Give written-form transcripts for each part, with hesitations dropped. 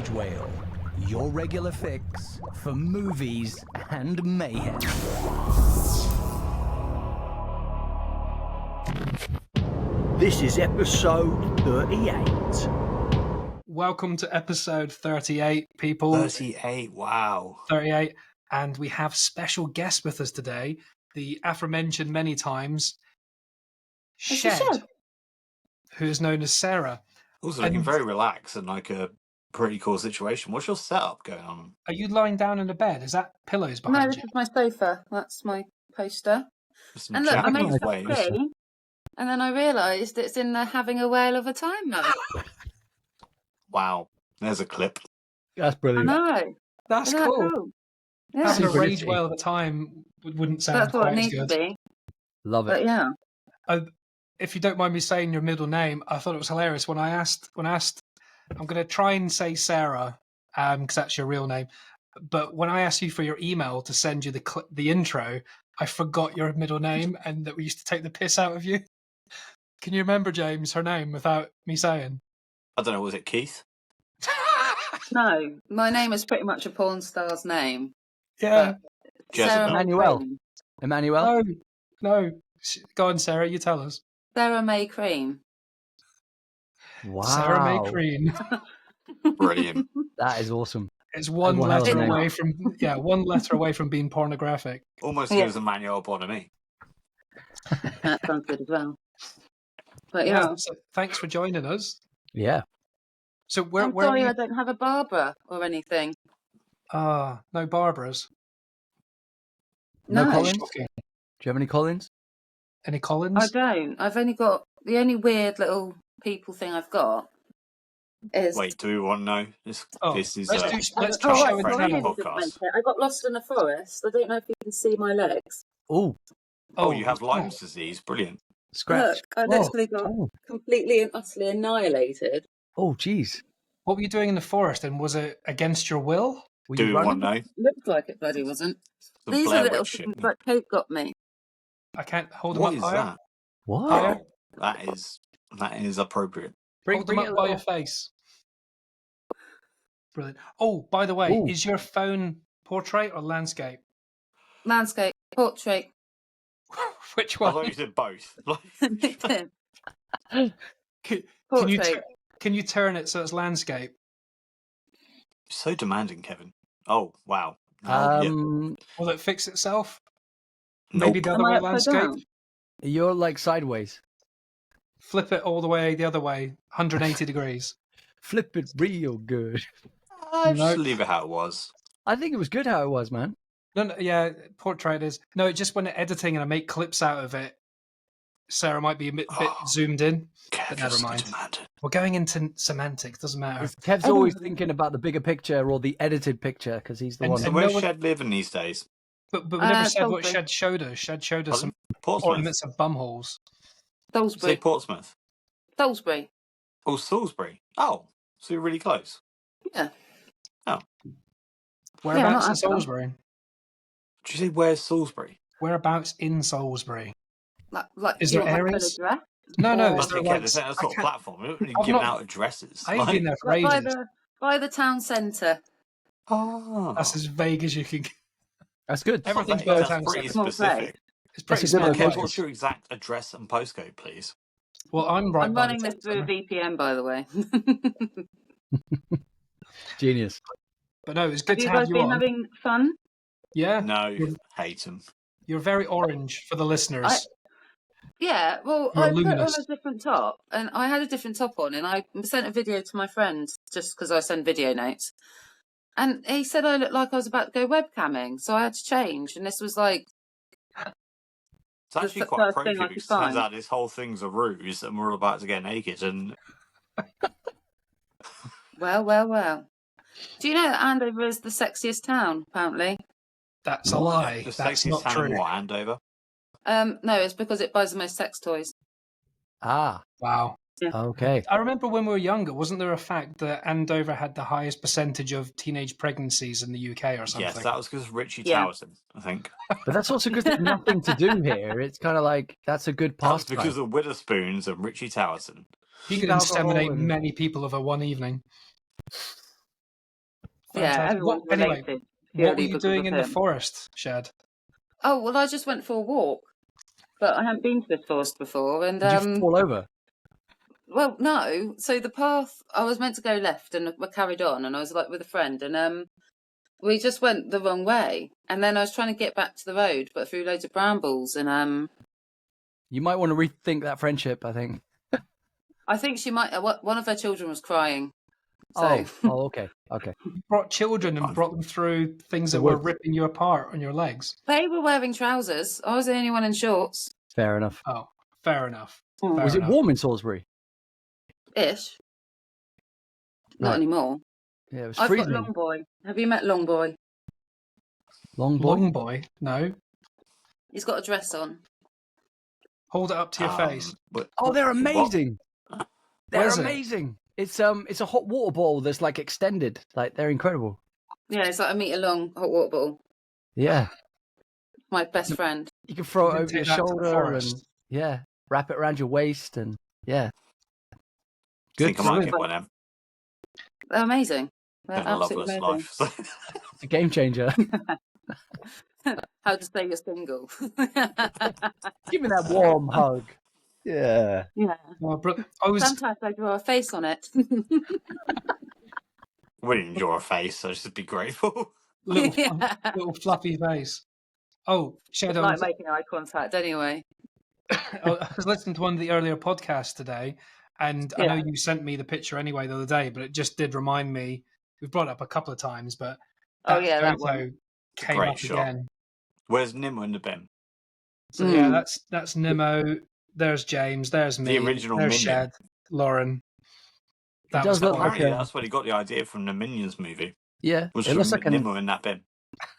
Teenage Whale, your regular fix for movies and mayhem. This is episode 38. Welcome to episode 38, people. 38, wow. 38. And we have special guest with us today, the aforementioned many times, Shed, who is known as Sara. Also looking very relaxed and like a pretty cool situation. What's your setup going on? Are you lying down in a bed? Is that pillows No, behind this you? is my sofa. That's my poster. Some And look, I made Japanese some waves. tea, and then I realised it's in the having a whale of a time mode. Wow, there's a clip. That's I brilliant. know. That's Isn't that cool. Yeah, Having a Super rage nifty. whale at a time wouldn't sound that's what quite it as needs to good. be. Love But it. yeah, If you don't mind me saying your middle name, I thought it was hilarious when I asked. I'm going to try and say Sarah, because that's your real name. But when I asked you for your email to send you the intro, I forgot your middle name, and that we used to take the piss out of you. Can you remember, James, her name without me saying? I don't know, was it Keith? no, my name is pretty much a porn star's name. Yeah. Sarah May Emmanuel. Cream. Emmanuel? No. Go on, Sarah. You tell us. Sarah May Cream. Wow. Sarah May Crean. Brilliant. That is awesome. It's one One hell of a letter name. away from from being pornographic. Almost Yeah. gives Emmanuel Bonamy. That sounds good as well. But yeah, So thanks for joining us. Yeah. So where I'm are sorry you? I don't have a Barbara or anything. No Barbaras. No No, Collins? Shocking. Do you have any Collins? Any I Collins? don't. I've only got the only weird little people thing I've got is. Wait, do we want to know? This is let's a let's Oh, show right, and so I friendly didn't tell. make podcast. it. I got lost in a forest. I don't know if you can see my legs. Oh, Oh, you have Lyme's disease. Brilliant. scratch. Look, I literally got Oh, completely and utterly annihilated. oh, jeez. What were you doing in the forest, and was it against your will? Were Do you we running? want to know? Looked like it bloody wasn't. The These Blair are little Witch shit. things that Kate got me. I can't hold them What up is higher. that? What? Higher. That is appropriate. Hold them bring up it by along. your face. Brilliant. Oh, by the way, Ooh. is your phone portrait or landscape? Landscape, portrait. Which I one? thought you said both. Portrait. Can you turn it so it's landscape? So demanding, Kevin. Oh, wow. Yeah. Will it fix itself? Nope. Maybe the other Am way I upside landscape? down? You're like sideways. Flip it all the way the other way, 180 degrees. Flip it real good. Just leave it how it was. I think it was good how it was, man. No, yeah, portrait is. No, just when editing and I make clips out of it, Sarah might be a bit zoomed in. Kev, But you're never so mind. demanding. We're going into semantics, doesn't matter. Kev's always thinking about the bigger picture or the edited picture because he's the And- one. So and where's no one- Shed living these days? But we never said what Salisbury. Shed showed us. Shed showed us some Portsmouth. ornaments of bumholes. Say Salisbury. Portsmouth. Salisbury. Oh, Salisbury. Oh, so you're really close. Yeah. Whereabouts in not that far. Salisbury? Did you say where's Salisbury? Whereabouts in Salisbury? Like Is you there want my full areas? address? No, Or- is there Okay, like... that's that sort of I can't- platform. We're not really I've giving not- out addresses. I ain't been there for Like ages. by the town centre. Oh, That's as vague as you can get. That's good. Everything's that's by the town pretty centre. Small specific. It's That's pretty a good small. location. Okay, what's your exact address and postcode, please? Well, I'm right I'm by running the this town through a centre. VPN, by the way. Genius. But no, it's good Have to you have guys you been on. having fun? Yeah, No, hate them. you're very orange for the listeners. Yeah, well, You're I put on luminous. a different top, and I had a different top on, and I sent a video to my friend just because I send video notes. And he said I looked like I was about to go webcamming, so I had to change. And this was like, It's actually the quite first thing I appropriate could because it turns find. out this whole thing's a ruse and we're all about to get naked. And well. Do you know that Andover is the sexiest town, apparently? That's a lie. the That's sexiest not town in true. what, Andover? No, it's because it buys the most sex toys. Ah, Wow. okay. I remember when we were younger, wasn't there a fact that Andover had the highest percentage of teenage pregnancies in the UK or something? Yes, that was because of Richie Yeah. Towerson, I think. But that's also because there's nothing to do here. It's kind of like, that's a good That was pastime. because of Witherspoons and Richie Towerson. He could Cheap alcohol inseminate and- many people over one evening. Yeah, Fantastic. everyone's Anyway, related. what were purely you because doing of in the him. forest, Shed? Oh, well, I just went for a walk, but I hadn't been to this forest before. And, Did you fall over? well, no. So the path, I was meant to go left and we carried on, and I was like with a friend, and we just went the wrong way. And then I was trying to get back to the road, but through loads of brambles. And You might want to rethink that friendship, I think. I think she might, one of her children was crying. So Okay. You brought children and brought them through things The that were woods. ripping you apart on your legs. they were wearing trousers. I was the only one in shorts. Fair enough. Oh, fair enough. Mm. Fair Was it enough. warm in Salisbury? Ish. Not Right. anymore. Yeah, it was I've got freezing. Long Boy. Have you met Long Boy? Long boy. Long boy? No. He's got a dress on. Hold it up to your face. Oh, they're What? amazing. They're Where's it? amazing. It's a hot water bottle that's like extended. Like they're incredible. Yeah, it's like a metre long hot water bottle. Yeah. My best friend. You can throw it You over can your take that to the shoulder and forest. wrap it around your waist and yeah. I think I Good might swim. get one of them. They're amazing. They're Living a absolutely loveless amazing. life. It's a game changer. How to say you're single. Give me that warm hug. Yeah. Yeah. Oh, I was Sometimes I draw a face on it. Wouldn't draw a face, so just be grateful. little, Yeah. little fluffy face. Oh, Shed, Like making eye contact anyway. I was listening to one of the earlier podcasts today, and I know Yeah. you sent me the picture anyway the other day, but it just did remind me. We've brought it up a couple of times, but Oh, that yeah, that photo one. came great up shot. again. Where's Nimmo in the bin? So yeah, Mm. that's Nimmo. There's James. There's me. The original there's Minion. Shed. Lauren. That does was look fun. like Apparently, a- that's where he got the idea from the Minions movie. Yeah. Was It from looks like Nimmo in that bin.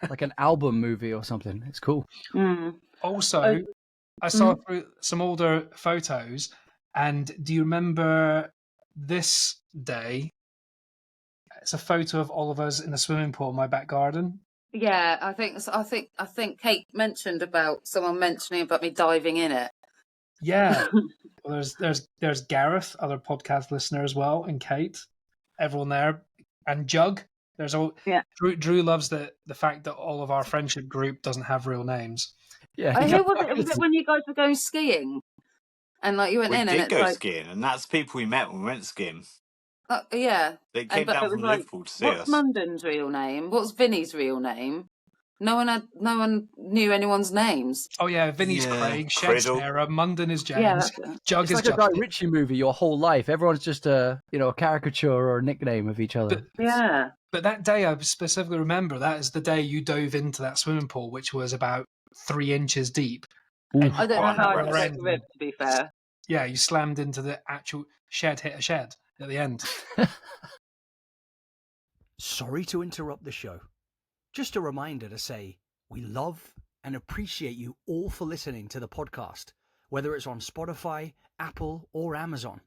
an album movie or something. It's cool. Mm. Also, I saw through some older photos, and do you remember this day? It's a photo of all of us in the swimming pool in my back garden. Yeah, I think Kate mentioned about someone mentioning about me diving in it. Yeah. Well, there's Gareth, other podcast listener as well, and Kate, everyone there, and Jug. There's all. Yeah. Drew loves the fact that all of our friendship group doesn't have real names. Yeah. Who was it? Was it when you guys were going skiing? And like you went We in and did it's go like, skiing, and that's people we met when we went skiing. yeah. They came But down it was from like, Liverpool to see what's us. Munden's real name? What's Vinny's real name? No one knew anyone's names. Oh yeah, Vinny's Yeah. Craig, Shed's Criddle. Sarah, Munden is James, Yeah, that's it. Jug It's is like a Guy Justin. Ritchie movie your whole life. Everyone's just a caricature or a nickname of each other. Yeah. But that day, I specifically remember that is the day you dove into that swimming pool, which was about 3 inches deep. Oof. I don't know how I Horrendous. got broke a rib, to be fair. Yeah, you slammed into the actual shed, hit a shed at the end. Sorry to interrupt the show. Just a reminder to say we love and appreciate you all for listening to the podcast, whether it's on Spotify, Apple, or Amazon.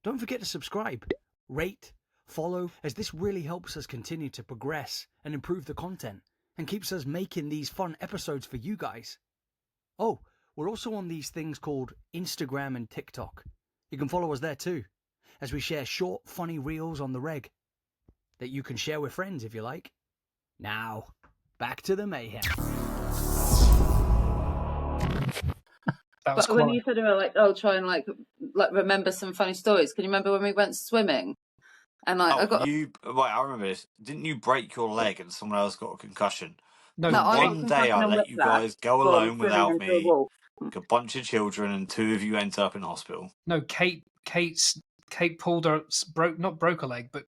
Don't forget to subscribe, rate, follow, as this really helps us continue to progress and improve the content and keeps us making these fun episodes for you guys. Oh, we're also on these things called Instagram and TikTok. You can follow us there too, as we share short, funny reels on the reg that you can share with friends if you like. Now, back to the mayhem. That was But when quite. you said about like, try and like remember some funny stories. Can you remember when we went swimming? And like, I got I remember this. Didn't you break your leg and someone else got a concussion? No, No, I got One day concussion I and let you whiplash guys go from alone swimming without into a me, wall. a bunch of children, and 2 of you ended up in hospital. no, Kate pulled her not broke a leg, but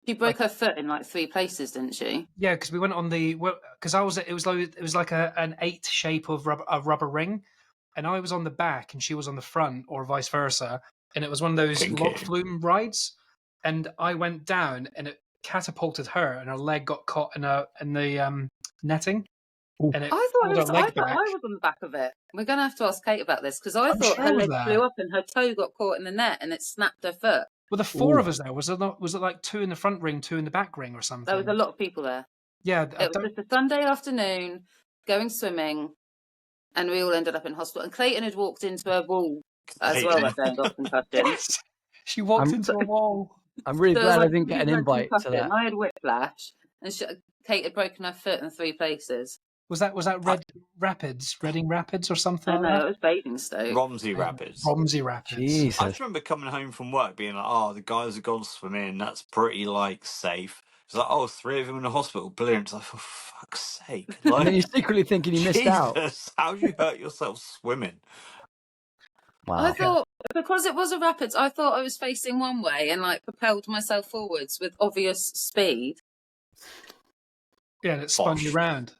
She broke her foot in like 3 places, didn't she? yeah, because we went on the because it was like an 8 shape of a rubber ring, and I was on the back and she was on the front, or vice versa, and it was one of those Kinky. lock flume rides, and I went down and it catapulted her, and her leg got caught in the netting, Ooh. and it I thought pulled her leg back. I was on the back of it. We're gonna have to ask Kate about this because I I'm thought sure her it was leg there. flew up and her toe got caught in the net and it snapped her foot. Well, the 4 Ooh. of us there was it like 2 in the front ring, 2 in the back ring, or something? There was a lot of people there. Yeah, It was just a Sunday afternoon, going swimming, and we all ended up in hospital. And Clayton had walked into a wall as well that day and got concussion. Yes, she walked I'm- into a wall. I'm really So glad I like, didn't get an complete blood invite to concussion. that. I had whiplash, and Kate had broken her foot in 3 places. Was that Reading Rapids or something I like know, that? it was Basingstoke. Romsey Rapids. Romsey Rapids. I Jesus. just remember coming home from work being like, "Oh, the guys have gone swimming. That's pretty like safe." It's like, "Oh, 3 of them in the hospital. Brilliant." It's like, for fuck's sake! And then Like, you're secretly thinking you missed out. Jesus, how'd you hurt yourself swimming? I Wow. thought, because it was a rapids, I thought I was facing one way and like propelled myself forwards with obvious speed. Yeah, and it spun you Bosh. round.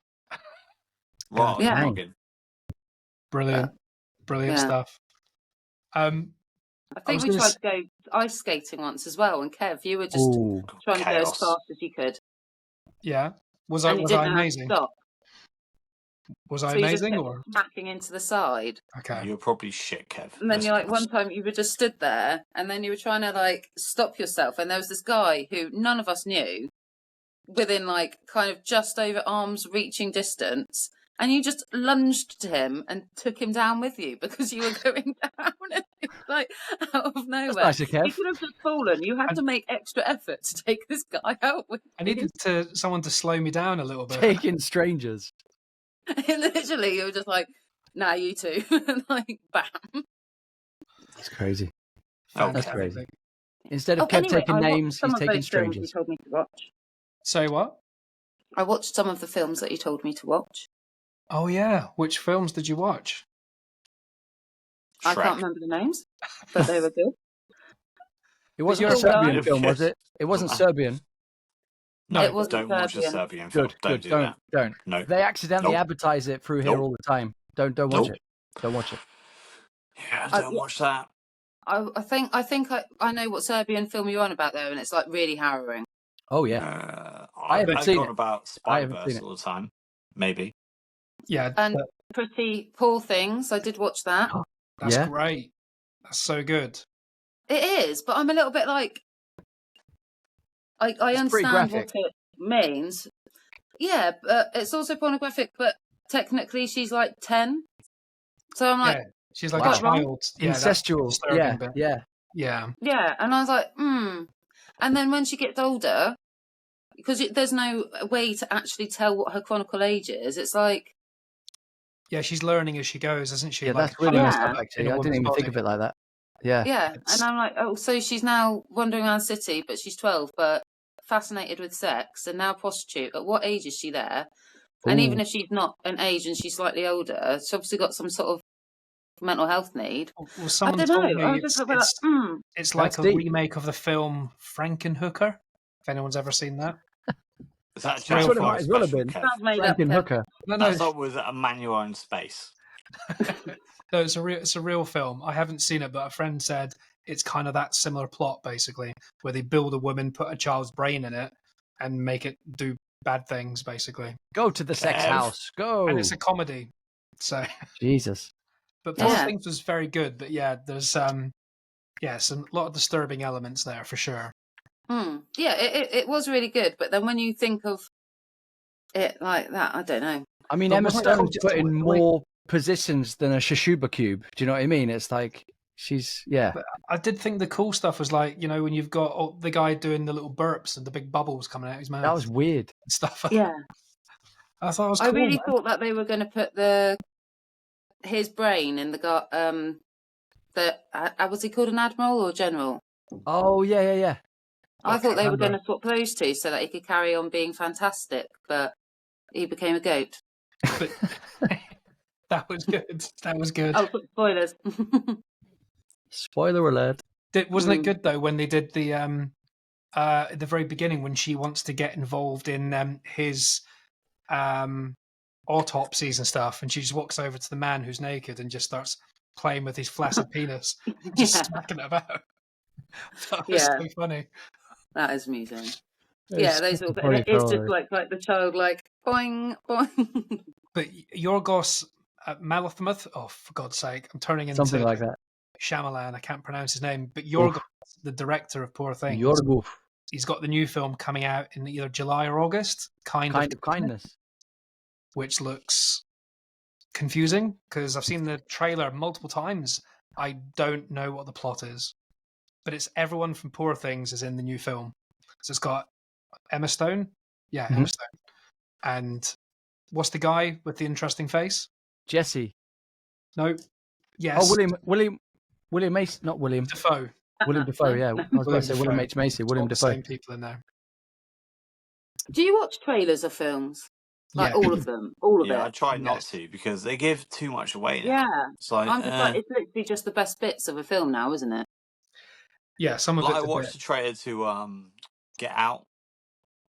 Right, Yeah. mugging. Brilliant Yeah. stuff. I I think was we gonna tried s- to go ice skating once as well, and Kev, you were just Ooh. trying to go as Chaos. fast as you could, Yeah, was I and you didn't know how to amazing? stop. Was I So you just amazing kept or smacking into the side. okay? You're probably shit, Kev. And then Let's you're like, be one honest. time you were just stood there, and then you were trying to like stop yourself, and there was this guy who none of us knew, within like kind of just over arm's reaching distance, and you just lunged to him and took him down with you because you were going down, and it was like out of nowhere. That's nice of He Kev. could have just fallen. You had And- to make extra effort to take this guy out with I you. needed someone to slow me down a little bit. Taking strangers. Literally, you were just like, "Nah, you two," and like, bam. That's crazy. Felt That's Kev. crazy. Instead of Oh, Kev anyway, taking I watched names, some he's of taking those films you strangers. told me to watch. Say what? I watched some of the films that you told me to watch. Oh yeah, which films did you watch? I Shrek. can't remember the names, but they were good. It wasn't you're a a Serbian fan. film, was it? It wasn't Serbian. No, It wasn't Don't watch a Serbian. Serbian film. Good, Don't good. do Don't, that. don't. No. They accidentally Nope. advertise it through here Nope. all the time. Don't watch Nope. it. Don't watch it. Yeah, I- don't watch that. I think I know what Serbian film you're on about though, and it's like really harrowing. Oh yeah. I haven't I've seen gone it. about I haven't Spider-Verse seen it. all the time. Maybe. yeah, And Pretty Poor Things, I did watch that. that's Yeah? great. That's so good. It is, but I'm a little bit like, I It's pretty understand graphic. what it means. Yeah, but it's also pornographic. But technically, she's like 10, so I'm like, Yeah, she's like Wow. a child. Yeah, that's Incestual. disturbing Yeah, bit. yeah. Yeah, yeah, and I was like, And then when she gets older, because there's no way to actually tell what her chronicle age is, it's like, yeah, she's learning as she goes, isn't she? Yeah, Like that's really messed Yeah. up, in actually. a I didn't woman's even think of body. it like that. Yeah. yeah. It's- And I'm like, oh, so she's now wandering around the city, but she's 12, but fascinated with sex, and now prostitute. At what age is she there? And even Ooh. if she's not an age and she's slightly older, she's obviously got some sort of mental health need. Well, someone I don't told know. I me was just it's, like, it's, it's like That's a deep. remake of the film Frankenhooker. If anyone's ever seen that. Is that That's Jack what it Fire might as well have special, been. Kev? sounds made up. Franken Kev. Hooker. No, That's not with Emmanuel in space. no, it's a real film. I haven't seen it, but a friend said it's kind of that similar plot, basically, where they build a woman, put a child's brain in it, and make it do bad things, basically. Go to the sex Kev. house. Go. And it's a comedy. So, Jesus. but Poor Yeah. Things was very good. But yeah, there's some lot of disturbing elements there for sure. Yeah, it was really good. But then when you think of it like that, I don't know. I mean, But Emma wasn't that Stone's just put the in way- more positions than a Shishuba cube. Do you know what I mean? It's like she's yeah. But I did think the cool stuff was like, when you've got the guy doing the little burps and the big bubbles coming out of his mouth That was weird. and stuff. Yeah, I thought it was I cool. really man. thought that they were going to put his brain in the was he called an admiral or general? Oh yeah. I I thought can't they were going remember. to swap those two so that he could carry on being fantastic, but he became a goat. But that was good. That was good. Oh, spoilers. Spoiler alert. Wasn't it good though when they did the at the very beginning when she wants to get involved in his autopsies and stuff, and she just walks over to the man who's naked and just starts playing with his flaccid penis, just Yeah. smacking it about. That was Yeah. so funny. That is amusing. It's Those such all. a funny It's just film. like the child, like boing boing. But Yorgos Malathmuth, oh for God's sake, I'm turning into Something like that. Shyamalan. I can't pronounce his name, but Yorgos, the director of Poor Things, Yorgos. he's got the new film coming out in either July or August, Kind of kindness. which looks confusing because I've seen the trailer multiple times. I don't know what the plot is. but it's everyone from Poor Things is in the new film. So it's got Emma Stone. Yeah, Emma Stone. And what's the guy with the interesting face? Jesse. No. Yes. Oh, William Macy, not William. Defoe. William Defoe, yeah. I was going William to say Dafoe. William H. Macy, William All the Defoe. same people in there. Do you watch trailers of films? Like Yeah. all of them? All of Yeah, I it? try not Yes. to because they give too much away now. Yeah. It's like, I'm just like, it's literally just the best bits of a film now, isn't it? Yeah, some of like I it's a watched bit. the trailer to Get Out,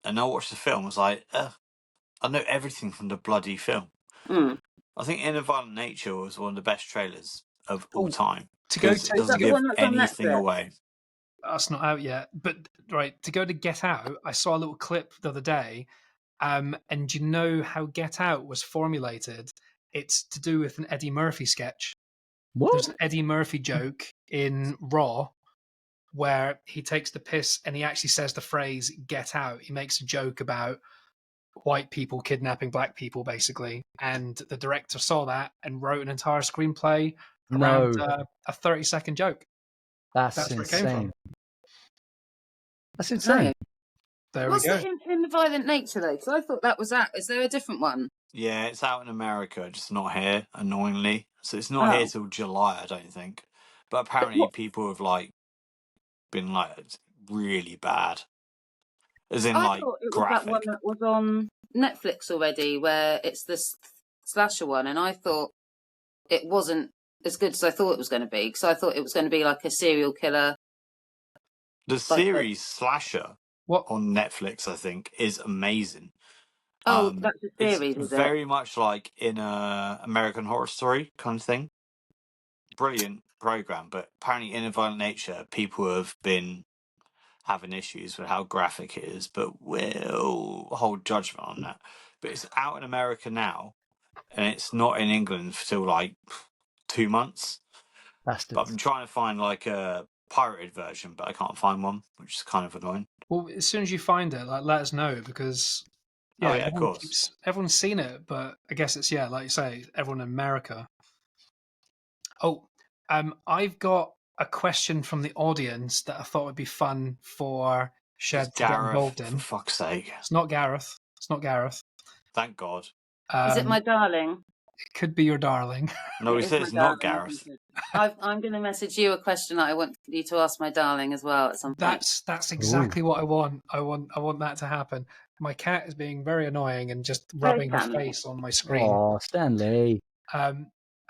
and I watched the film. I was like, I know everything from the bloody film. Mm. I think In a Violent Nature was one of the best trailers of all time To go because it to, doesn't the give one that's on anything Netflix? away. that's not out yet, but right, to go to Get Out, I saw a little clip the other day, and you know how Get Out was formulated? It's to do with an Eddie Murphy sketch. There's What? an Eddie Murphy joke in Raw where he takes the piss and he actually says the phrase "Get Out." He makes a joke about white people kidnapping black people, basically, and the director saw that and wrote an entire screenplay around No. a 30-second joke. That's That's where it came insane. from. That's insane. No. There What's we go. it in the Violent Nature, though? Because I thought that was that. Is there a different one? Yeah, it's out in America, just not here, annoyingly. So it's not here Oh. till July, I don't think. But apparently people have been really bad. As in I thought it was that one graphic. that was on Netflix already, where it's this slasher one, and I thought it wasn't as good as I thought it was going to be, because I thought it was going to be like a serial killer. The Like a- series Slasher What? on Netflix, I think, is amazing. Oh, that's a series, it's is it? very much like in a American Horror Story kind of thing. Brilliant program, but apparently in a Violent Nature, people have been having issues with how graphic it is, but we'll hold judgment on that. But it's out in America now, and it's not in England till 2 months. But I've Bastards. been trying to find a pirated version, but I can't find one, which is kind of annoying. Well, as soon as you find it, let us know, because Oh, yeah, of everyone course. everyone's seen it, but I guess it's like you say, everyone in America. Oh, I've got a question from the audience that I thought would be fun for Shed It's to get Gareth, involved for in. fuck's sake. It's not Gareth. It's not Gareth. Thank God. Is it my darling? It could be your darling. No, he It is said my it's not darling, Gareth. isn't it? I'm going to message you a question that I want you to ask my darling as well at some point. That's exactly what I want. I want that to happen. My cat is being very annoying and just Very rubbing her Stanley. face on my screen. Oh, Stanley.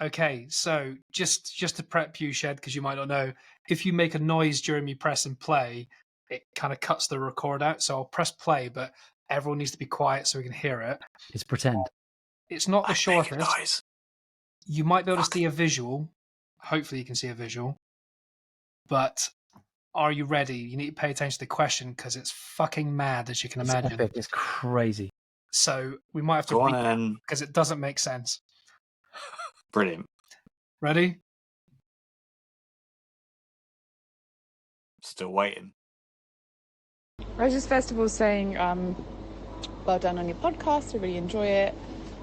Okay, so just to prep you, Shed, because you might not know, if you make a noise during me press and play, it kind of cuts the record out. So I'll press play, but everyone needs to be quiet so we can hear it. It's pretend. It's not the Make a shortest. noise. You might be able to see a visual. Hopefully you can see a visual. But are you ready? You need to pay attention to the question because it's fucking mad, as you can It's imagine. epic. It's crazy. So we might have to Go on read then. because it doesn't make sense. Brilliant. Ready? Still waiting. Roses Festival saying, well done on your podcast, I really enjoy it.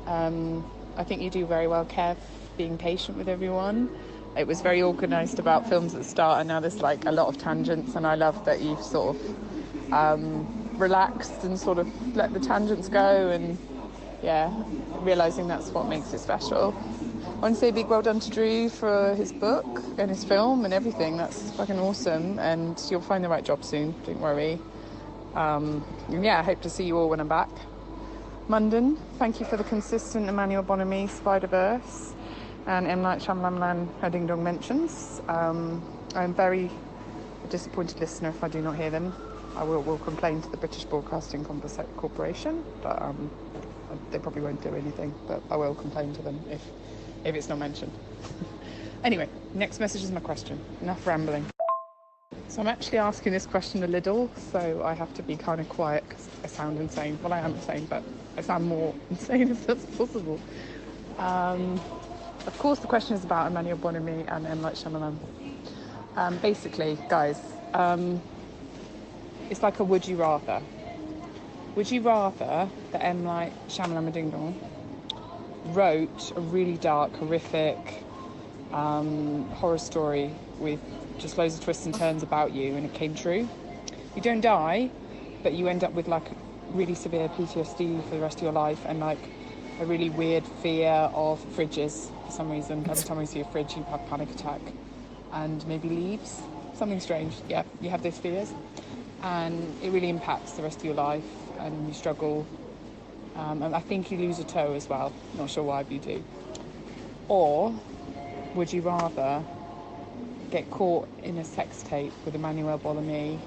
I think you do very well, Kev, being patient with everyone. It was very organised about films at the start, and now there's like a lot of tangents, and I love that you've sort of relaxed and sort of let the tangents go, and yeah, realising that's what makes it special. I want to say a big well done to Drew for his book and his film and everything. That's fucking awesome, and you'll find the right job soon, don't worry. And yeah, I hope to see you all when I'm back. Munden, thank you for the consistent Emmanuel Bonamy Spider-Verse and M. Night Shyamalan Ding Dong mentions. I'm very disappointed listener if I do not hear them. I will complain to the British Broadcasting Corporation, but they probably won't do anything, but I will complain to them if it's not mentioned. Anyway, next message is my question. Enough rambling. So I'm actually asking this question a little, so I have to be kind of quiet because I sound insane. Well, I am insane, but I sound more insane if that's possible. Of course, the question is about Emmanuel Bonamy and M. Night Shyamalan. Basically, guys, it's like a would you rather. Would you rather that M. Night Shyamalan Ding Dong wrote a really dark, horrific horror story with just loads of twists and turns about you, and it came true. You don't die, but you end up with like really severe PTSD for the rest of your life, and like a really weird fear of fridges for some reason. Every time you see a fridge, you have a panic attack, and maybe leaves. Something strange. Yeah, you have those fears, and it really impacts the rest of your life, and you struggle. And I think you lose a toe as well. Not sure why, but you do. Or would you rather get caught in a sex tape with Emmanuel Bellamy,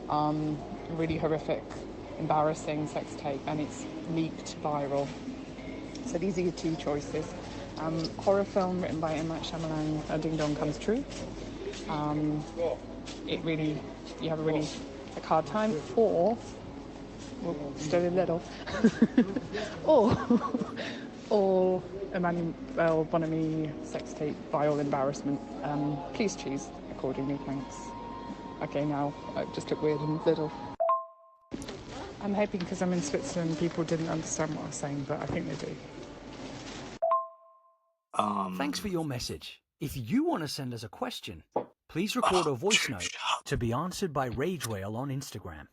a really horrific, embarrassing sex tape, and it's leaked viral? So these are your two choices. Horror film written by M. Night Shyamalan, Ding Dong Comes True. You have a really hard time, or still a little, or Emmanuel Bellamy sex tape, vile embarrassment. Please choose accordingly, thanks. Okay, now I just look weird and little. I'm hoping because I'm in Switzerland, people didn't understand what I was saying, but I think they do. Thanks for your message. If you want to send us a question, please record a voice note to be answered by Rage Whale on Instagram.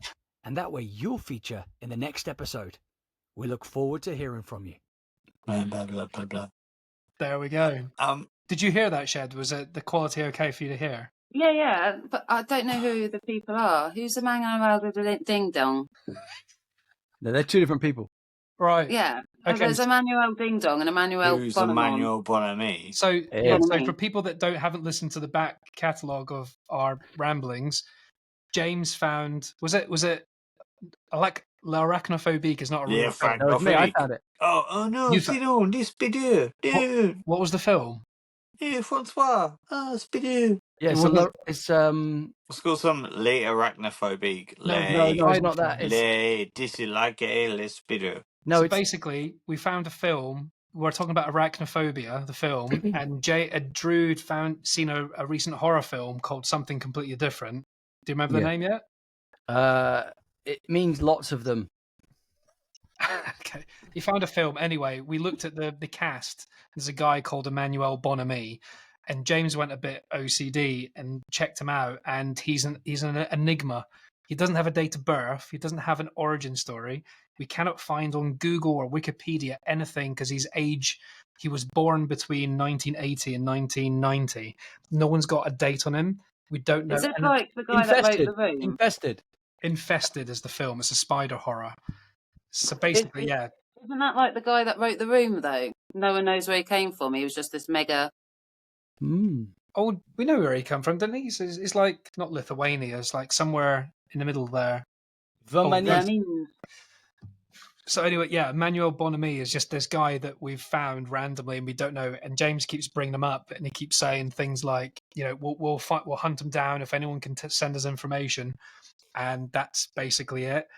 And that way you'll feature in the next episode. We look forward to hearing from you. Blah, blah, blah, blah, blah. There we go. Did you hear that, Shed? Was it the quality okay for you to hear? Yeah, but I don't know who the people are. Who's the man around with the ding dong? No, they're two different people. Right. Yeah. Okay. There's Emmanuel Ding Dong and Emmanuel Who's Bonamon. Emmanuel Bellamy? So, Yeah. so for people that haven't listened to the back catalogue of our ramblings, James found was it like l'arachnophobique is not a real Yeah, film. That was me. I found it. Oh no, You Sidon, this video. What was the film? Yeah, Francois. This video. Yeah, It so wasn't- it's It's called some late arachnophobic. No, it's not that. It's This video. no, So it's basically, we found a film. We're talking about arachnophobia, the film, and Drew had seen a recent horror film called Something Completely Different. Do you remember the Yeah. name yet? it means lots of them. Okay. He found a film. Anyway, we looked at the cast. There's a guy called Emmanuel Bellamy, and James went a bit OCD and checked him out, and he's an enigma. He doesn't have a date of birth. He doesn't have an origin story. We cannot find on Google or Wikipedia anything because he was born between 1980 and 1990. No one's got a date on him. We don't know. Is it like the guy that wrote The Room? Infested is the film. It's a spider horror. So basically, yeah. Isn't that like the guy that wrote The Room, though? No one knows where he came from. He was just this mega... Oh, we know where he come from, didn't he? It's like, not Lithuania, it's like somewhere in the middle there. So anyway, yeah, Emmanuel Bellamy is just this guy that we've found randomly and we don't know. And James keeps bringing him up, and he keeps saying things like, you know, we'll hunt him down if anyone can send us information. And that's basically it.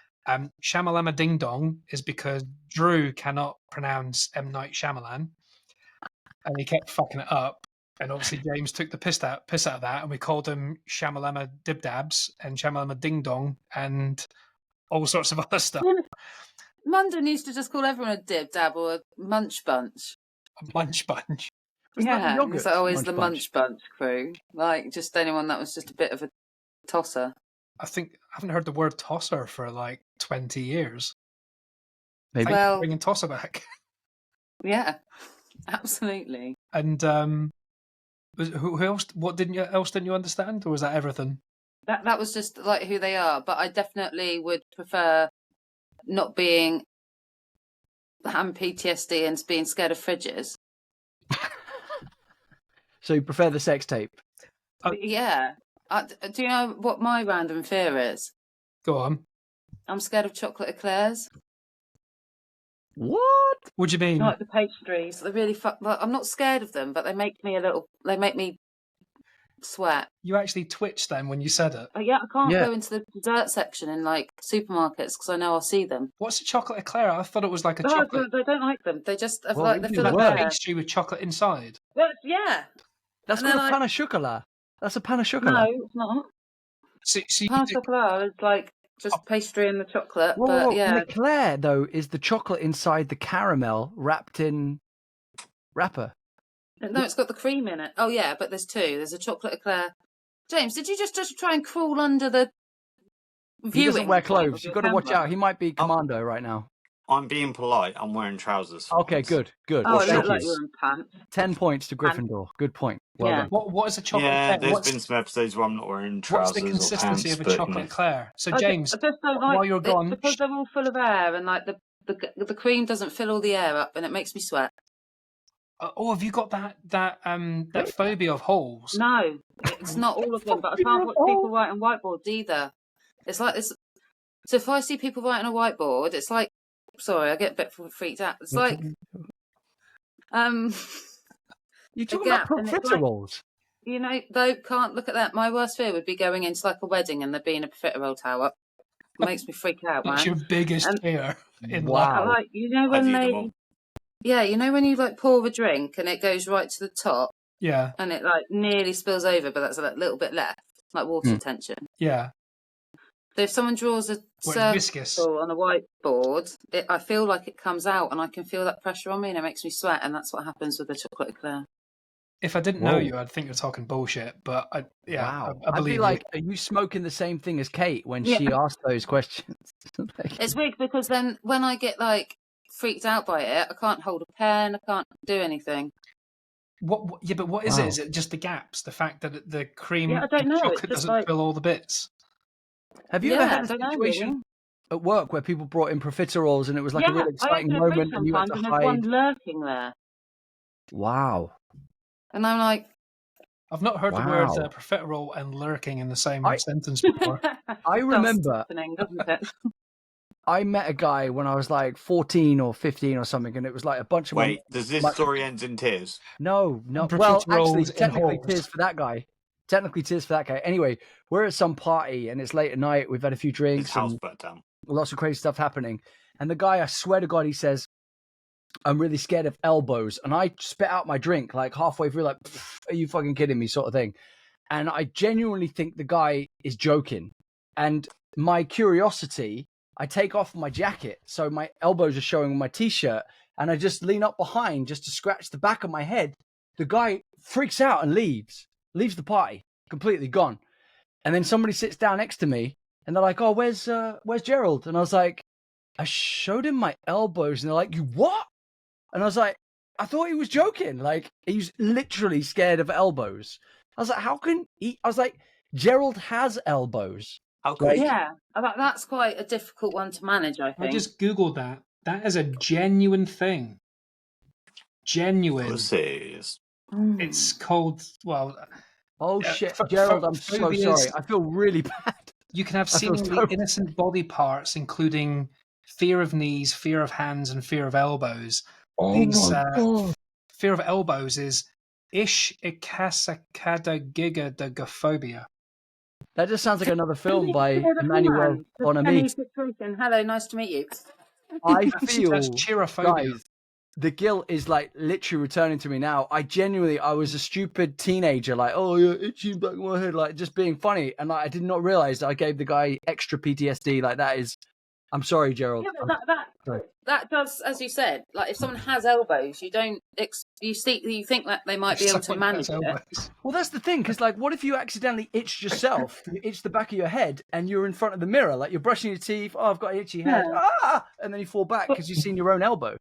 Shamalama Ding Dong is because Drew cannot pronounce M. Night Shyamalan, and he kept fucking it up. And obviously James took the piss out of that, and we called him Shamalama Dibdabs and Shamalama Ding Dong and all sorts of other stuff. London used to just call everyone a dib dab or a munch bunch. A munch bunch. Yeah, it was always the Munch munch bunch crew. Like just anyone that was just a bit of a tosser. I haven't heard the word tosser for like 20 years. Maybe. Well, Bringing tosser back. yeah, absolutely. And who else? What didn't you understand, or was that everything? That was just like who they are. But I definitely would prefer not having PTSD and being scared of fridges. So you prefer the sex tape? Yeah. Do you know what my random fear is? Go on. I'm scared of chocolate eclairs. What? What do you mean? Like the pastries. They're really I'm not scared of them, but they make me sweat. You actually twitched then when you said it. Yeah, I can't go into the dessert section in like supermarkets because I know I'll see them. What's a chocolate eclair? I thought it was like a chocolate. They don't like them. They just have Well, they're we full do of that. air. Pastry with chocolate inside. Well, yeah. That's And called a then pan of chocolat. That's a pan of chocolat. No, it's not. So Pan chocolat is like just pastry and the chocolate. Whoa, but whoa, yeah. An eclair, though, is the chocolate inside the caramel wrapped in wrapper. No, it's got the cream in it. Oh yeah, but there's two. There's a chocolate eclair James, did you just try and crawl under the viewing? He doesn't wear of clothes. your You've got to watch camera? out. He might be commando right now. I'm being polite. I'm wearing trousers. For Okay, once. good. Oh, Or it looked like shorts. you were in pants. 10 points to Gryffindor. Good point. Well Yeah. done. What is a chocolate Yeah, Eclair? there's What's, been some episodes where I'm not wearing what's trousers the or consistency pants, of a but chocolate Eclair? So I James, just don't like while you're it gone, because they're all full of air and like the cream doesn't fill all the air up and it makes me sweat. have you got that phobia of holes? No, it's not all of them, but I can't watch people write on whiteboards either. It's like this. So if I see people writing on a whiteboard, it's like, sorry, I get a bit freaked out. It's like, You a talking about gap, and it's like, profiteroles? you know, though, can't look at that. My worst fear would be going into like a wedding and there being a profiterole tower. It makes me freak out, That's man. your biggest fear in Wow. life. Like, you know, I when view them they, all. yeah, you know, when you like pour a drink and it goes right to the top Yeah, and it like nearly spills over, but that's a little bit left, like water retention. yeah. So if someone draws a viscous. circle on a whiteboard, I feel like it comes out and I can feel that pressure on me and it makes me sweat, and that's what happens with the chocolate eclair. If I didn't know Whoa. you, I'd think you're talking bullshit. But Wow. I I'd believe be you. like, are you smoking the same thing as Kate when Yeah. she asked those questions? Like, It's weird because then when I get like freaked out by it, I can't hold a pen, I can't do anything. Yeah, but what is it? Wow. Is it just the gaps? The fact that the cream Yeah, I don't know. It's chocolate just doesn't like, fill all the bits? have you yeah, ever I had a don't know, situation really. at work where people brought in profiteroles and it was like a Yeah, really I exciting open a fridge moment and you had sometimes to and there's one hide? lurking there. Wow. And I'm like, I've not heard the words Wow. profiterole and lurking in the same I- sentence before. I remember doesn't it? I met a guy when I was like 14 or 15 or something, and it was like a bunch of Wait, does this my- story end in tears? No. And Well, actually, profiteroles in technically, holes. tears for that guy. Anyway, we're at some party and it's late at night. We've had a few His drinks house and burnt down. lots of crazy stuff happening. And the guy, I swear to God, he says, "I'm really scared of elbows." And I spit out my drink like halfway through, like, "Are you fucking kidding me?" sort of thing. And I genuinely think the guy is joking. And my curiosity, I take off my jacket so my elbows are showing on my t-shirt, and I just lean up behind just to scratch the back of my head. The guy freaks out and leaves the party, completely gone. And then somebody sits down next to me and they're like, "Oh, where's Gerald?" And I was like, "I showed him my elbows." And they're like, "You what?" And I was like, "I thought he was joking. Like, he's literally scared of elbows." I was like, "How can he?" I was like, "Gerald has elbows." How could you? Yeah, that's quite a difficult one to manage, I I think. just googled that. That is a genuine thing. Genuine. Pussies. It's called, well, Oh Yeah, shit, Gerald, I'm so phobias- sorry. I feel really bad. you can have I feel seemingly so- innocent body parts, including fear of knees, fear of hands, and fear of elbows. God. Fear of elbows is ish ikasakadagigadogophobia. That just sounds like another film by Yeah, the Emmanuel woman, the Bonamy. penny situation. Hello, nice to meet you. I That's feel, cheerophobia. guys, the guilt is like literally returning to me now. I was a stupid teenager, like, "Oh, yeah, itchy back of my head," like just being funny, and like, I did not realize that I gave the guy extra PTSD. Like that is, I'm sorry, Gerald. Yeah, but that does, as you said, like if someone has elbows, you don't you think that they might be able to Someone manage has it. elbows. Well, that's the thing, because like, what if you accidentally itched yourself? You itch the back of your head, and you're in front of the mirror, like you're brushing your teeth. "Oh, I've got an itchy head," and then you fall back because you've seen your own elbow.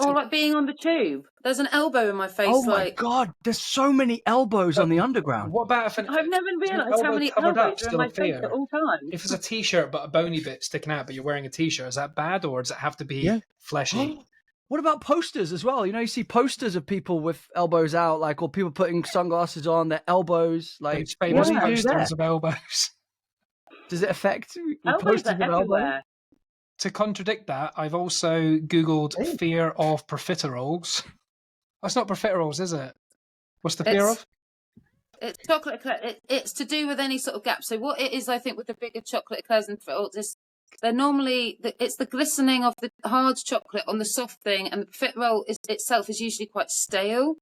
Or like being on the tube. There's an elbow in my face. Oh my like god, there's so many elbows on the underground. What about if I've never is an realised how elbow many covered up elbows are in still my a face fear? at all times. If it's a t-shirt but a bony bit sticking out, but you're wearing a t-shirt, is that bad, or does it have to be fleshy? What about posters as well? You know, you see posters of people with elbows out, like, or people putting sunglasses on their elbows. Like, Those famous what do you do there? posters of elbows. Does it affect Elbows posters are of elbows? everywhere. To contradict that, I've also googled fear of profiteroles. That's not profiteroles, is it? What's the fear of? It's chocolate eclair. It's to do with any sort of gap. So what it is, I think, with the bigger chocolate eclairs and fritters, is they're normally it's the glistening of the hard chocolate on the soft thing, and the profiterole itself is usually quite stale.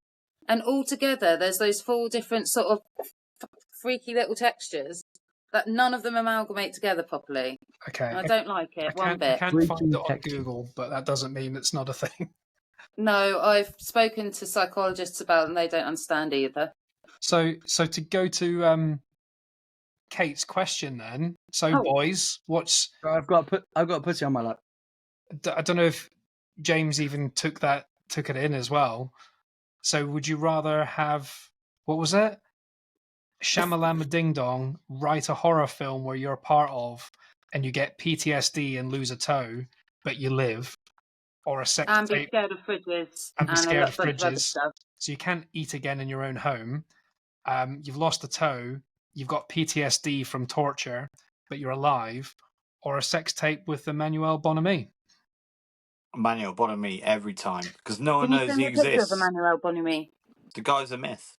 And altogether, there's those 4 different sort of freaky little textures that none of them amalgamate together properly. Okay. And I don't like it one I bit. can't Freaky find it on texture. Google, but that doesn't mean it's not a thing. No, I've spoken to psychologists about it and they don't understand either. So to go to Kate's question then. So, Oh. boys, I've got a pussy on my lap. I don't know if James even took it in as well. So, would you rather have, what was it? Shamalama Ding Dong write a horror film where you're a part of, and you get PTSD and lose a toe, but you live, or a sex And be tape scared of fridges and be and a scared of bunch of other fridges, stuff. so you can't eat again in your own home. You've lost a toe, you've got PTSD from torture, but you're alive, or a sex tape with Emmanuel Bonamy. Emmanuel Bonamy every time, because no one Can you knows send he me a picture of exists. Emmanuel Bonamy? The guy's a myth.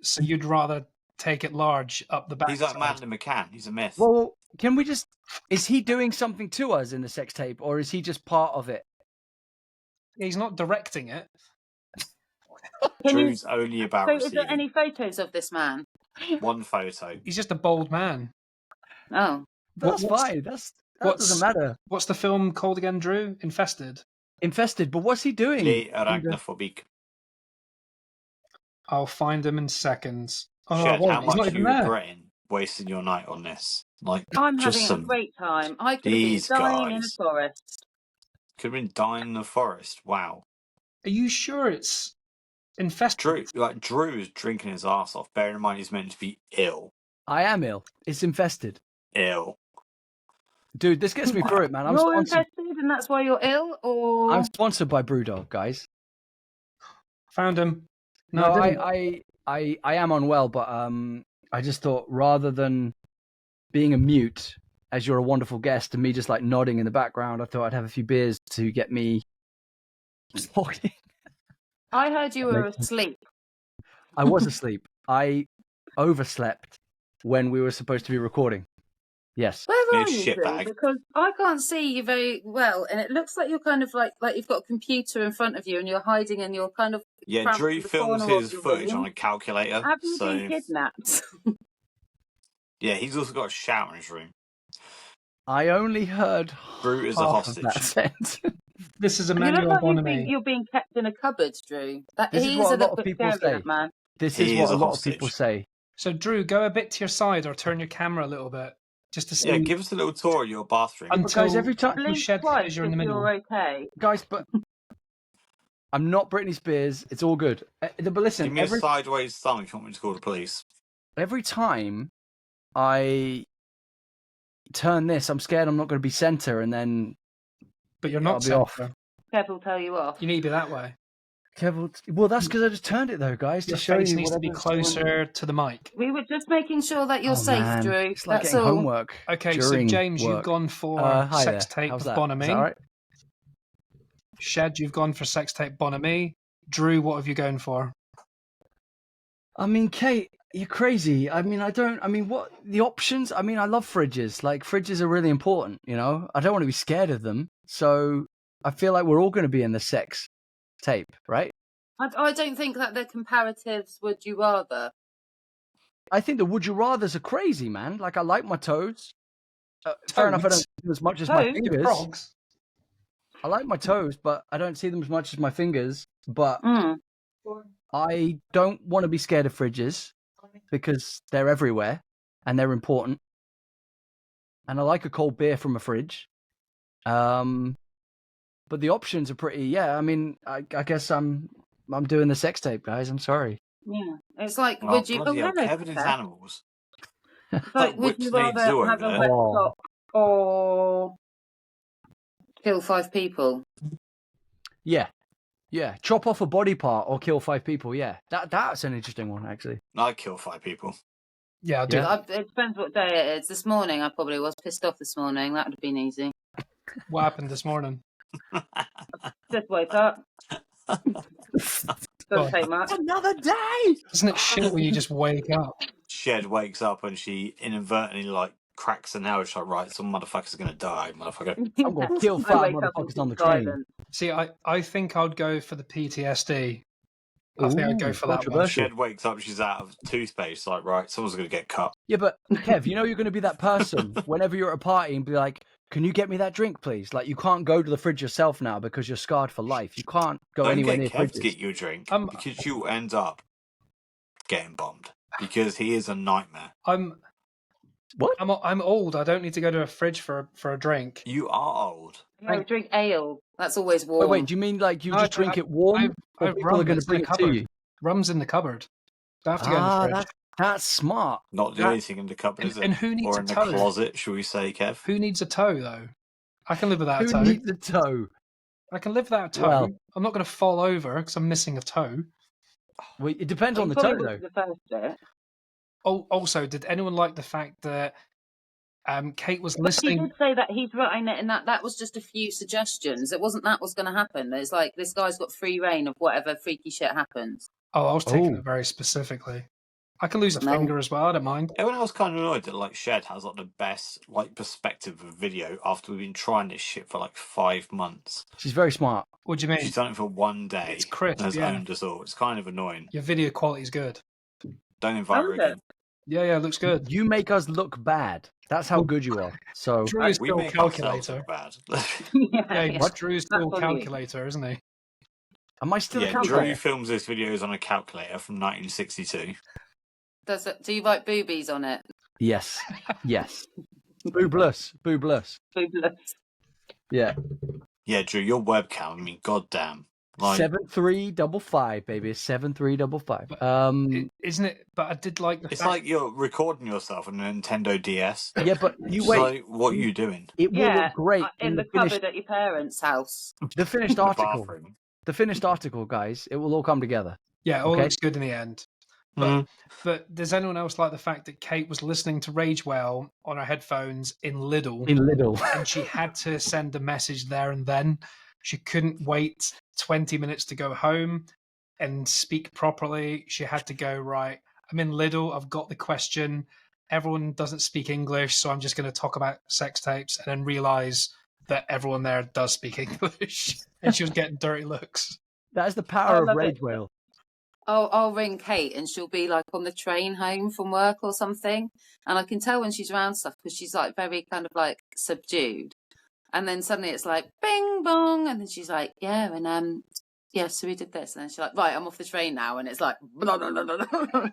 So you'd rather take it large up the He's like backside. Manly McCann. He's a myth. Well, can we just? Is he doing something to us in the sex tape, or is he just part of it? He's not directing it. Drew's only about So, is there receiving any photos of this man? one photo. He's just a bold man. Oh, That's What's- fine. That what's- doesn't matter. What's the film called again, Drew? Infested. Infested, but what's he doing? Les arachnophobiques. I'll find him in seconds. Oh, Shed, well, how he's much not are even you there. regretting wasting your night on this? Like, I'm just having some. a great time. I could have been These dying in a guys. forest. Could have been dying in the forest. Wow. Are you sure it's infested? Drew is drinking his ass off. Bear in mind, he's meant to be ill. I am ill. It's infested, Ill. dude. This gets me through it, man. I'm You're sponsored. infested and that's why you're ill? Or I'm sponsored by Brewdog, guys. Found him. No, I didn't. I am unwell, but I just thought rather than being a mute, as you're a wonderful guest, and me just like nodding in the background, I thought I'd have a few beers to get me talking. I heard you were asleep. I was asleep. I overslept when we were supposed to be recording. Yes. Where You are you, Drew? shitbag. Because I can't see you very well, and it looks like you're kind of like you've got a computer in front of you, and you're hiding, and you're kind of Yeah, cramped Drew in the films corner of his your footage room. on a calculator. Have you So, been kidnapped? yeah, he's also got a shower in his room. I only heard Drew is a half of that hostage. sentence. This is You look Emmanuel like Bonamy. you're being kept in a cupboard, Drew. This is He what is a a lot little of bit people scary, say. that man. This He is what is a a lot of hostage. people say. So, Drew, go a bit to your side or turn your camera a little bit just to see. Yeah, give us a little tour of your bathroom. until, Guys, every time- until Blink Shed twice says you're in if the middle. you're okay. Guys, but I'm not Britney Spears. It's all good. But Give listen, me a sideways thumb if you want me to call the police. every time I turn this, I'm scared I'm not going to be center, and then But you're I'll not be off. centre. Kev will tell you off. You need to be that way. Kevin, well, that's because I just turned it though, guys, Your to show face you needs to be whatever's going on. closer to the mic. We were just making sure that you're Oh, safe, man. Drew. It's like That's getting all. homework. Okay, so during James, you've work. gone for Hi sex there. tape How's of that? Is Bonamy. that all right? Shed, you've gone for sex tape Bonamy. Drew, what have you going for? I mean, Kate, you're crazy. I mean, what the options? I mean, I love fridges. Like, fridges are really important, you know? I don't want to be scared of them. So I feel like we're all going to be in the sex tape, right? I don't think that they're comparatives. Would you rather? I think the would you rathers are crazy, man. Like, I like my toes. Fair enough, I don't Toads? see them as much as my Toes? fingers. Frogs? I like my toes, but I don't see them as much as my fingers. But Mm. I don't want to be scared of fridges because they're everywhere and they're important. And I like a cold beer from a fridge. But the options are pretty. Yeah, I mean, I guess I'm doing the sex tape, guys. I'm sorry. Yeah. It's like, Oh, would you? bloody hell, hello, Kevin is Kev. animals. It's like, would you Whipsnade rather Zoo have over a there. wet Oh. top or kill 5 people? Yeah. Chop off a body part or kill 5 people. Yeah, that's an interesting one, actually. I'd kill 5 people. Yeah, I'll do Yeah. that. It depends what day it is. This morning, I probably was pissed off this morning. That would have been easy. What happened this morning? Just wake up. Well, Doesn't take much. Another day. Isn't it shit when you just wake up? Shed wakes up and she inadvertently like cracks a nail. She's like, right, some motherfucker's gonna die, motherfucker. I'm gonna kill I 5 wake up and motherfuckers on the keep train. silent. See, I think I'd go for the PTSD. I think I'd go Ooh, for that one. controversial. Shed wakes up, she's out of toothpaste. Like, right, someone's gonna get cut. Yeah, but Kev, you know you're going to be that person whenever you're at a party and be like, "Can you get me that drink, please?" Like, you can't go to the fridge yourself now because you're scarred for life. You can't go Don't anywhere get near Kev to fridges. get you a drink Um, because you end up getting bombed because he is a nightmare. I'm What? I'm old. I don't need to go to a fridge for a drink. You are old. No, drink ale. That's always warm. Wait, do you mean like you No, just drink it warm, or people rum are going to that's in bring the it to cupboard. you? Rum's in the cupboard. Don't have to go in the fridge. That's smart. Not do anything in the cupboard, is it? And who needs or a in the toe? closet, shall we say, Kev? Who needs a toe though? I can live without a Who toe. needs a toe? I can live without a toe. Well- I'm not going to fall over because I'm missing a toe. Well, it depends on You the toe, probably though. would be the first bit. Oh, also, did anyone like the fact that Kate was He listening? did say that he's writing it, and that was just a few suggestions. It wasn't that was going to happen. It's like this guy's got free reign of whatever freaky shit happens. Oh, I was taking Oh. it very specifically. I can lose a No. finger as well. I don't mind. Everyone else kind of annoyed that like Shed has like the best like perspective of video after we've been trying this shit for like 5 months. She's very smart. What do you mean? She's done it for one day. It's crisp, and has yeah. owned us all. It's kind of annoying. Your video quality is good. Don't invite her Owned it. again. Yeah, it looks good. You make us look bad. That's how good you are. So Drew is We still a make ourselves calculator. look bad. Yeah, What? Drew's still a That's on you. calculator, isn't he? am I still a yeah, Drew calculator? films his videos on a calculator from 1962. Do you write boobies on it? Yes. Yes. Boobless. Boobless. Yeah. Yeah, Drew, your webcam. I mean, goddamn. Like, 7355, baby. 7355. Isn't it? But I did like the it's fact. like you're recording yourself on a Nintendo DS. Yeah, but you It's wait. like, what are you doing? It will look great in the finished, cupboard at your parents' house. the finished The article. bathroom. The finished article, guys. It will all come together. Yeah, it all Okay. looks good in the end. But does anyone else like the fact that Kate was listening to Ragewell on her headphones in Lidl, In Lidl. and she had to send a message there and then? She couldn't wait 20 minutes to go home and speak properly. She had to go, right, I'm in Lidl, I've got the question. Everyone doesn't speak English, so I'm just going to talk about sex tapes, and then realise that everyone there does speak English. And she was getting dirty looks. That is the power of love it. Rage Whale. I'll ring Kate and she'll be like on the train home from work or something. And I can tell when she's around stuff because she's like very kind of like subdued. And then suddenly it's like bing bong. And then she's like, yeah. And yeah, so we did this. And then she's like, right, I'm off the train now. And it's like, blah, blah, blah, blah, blah.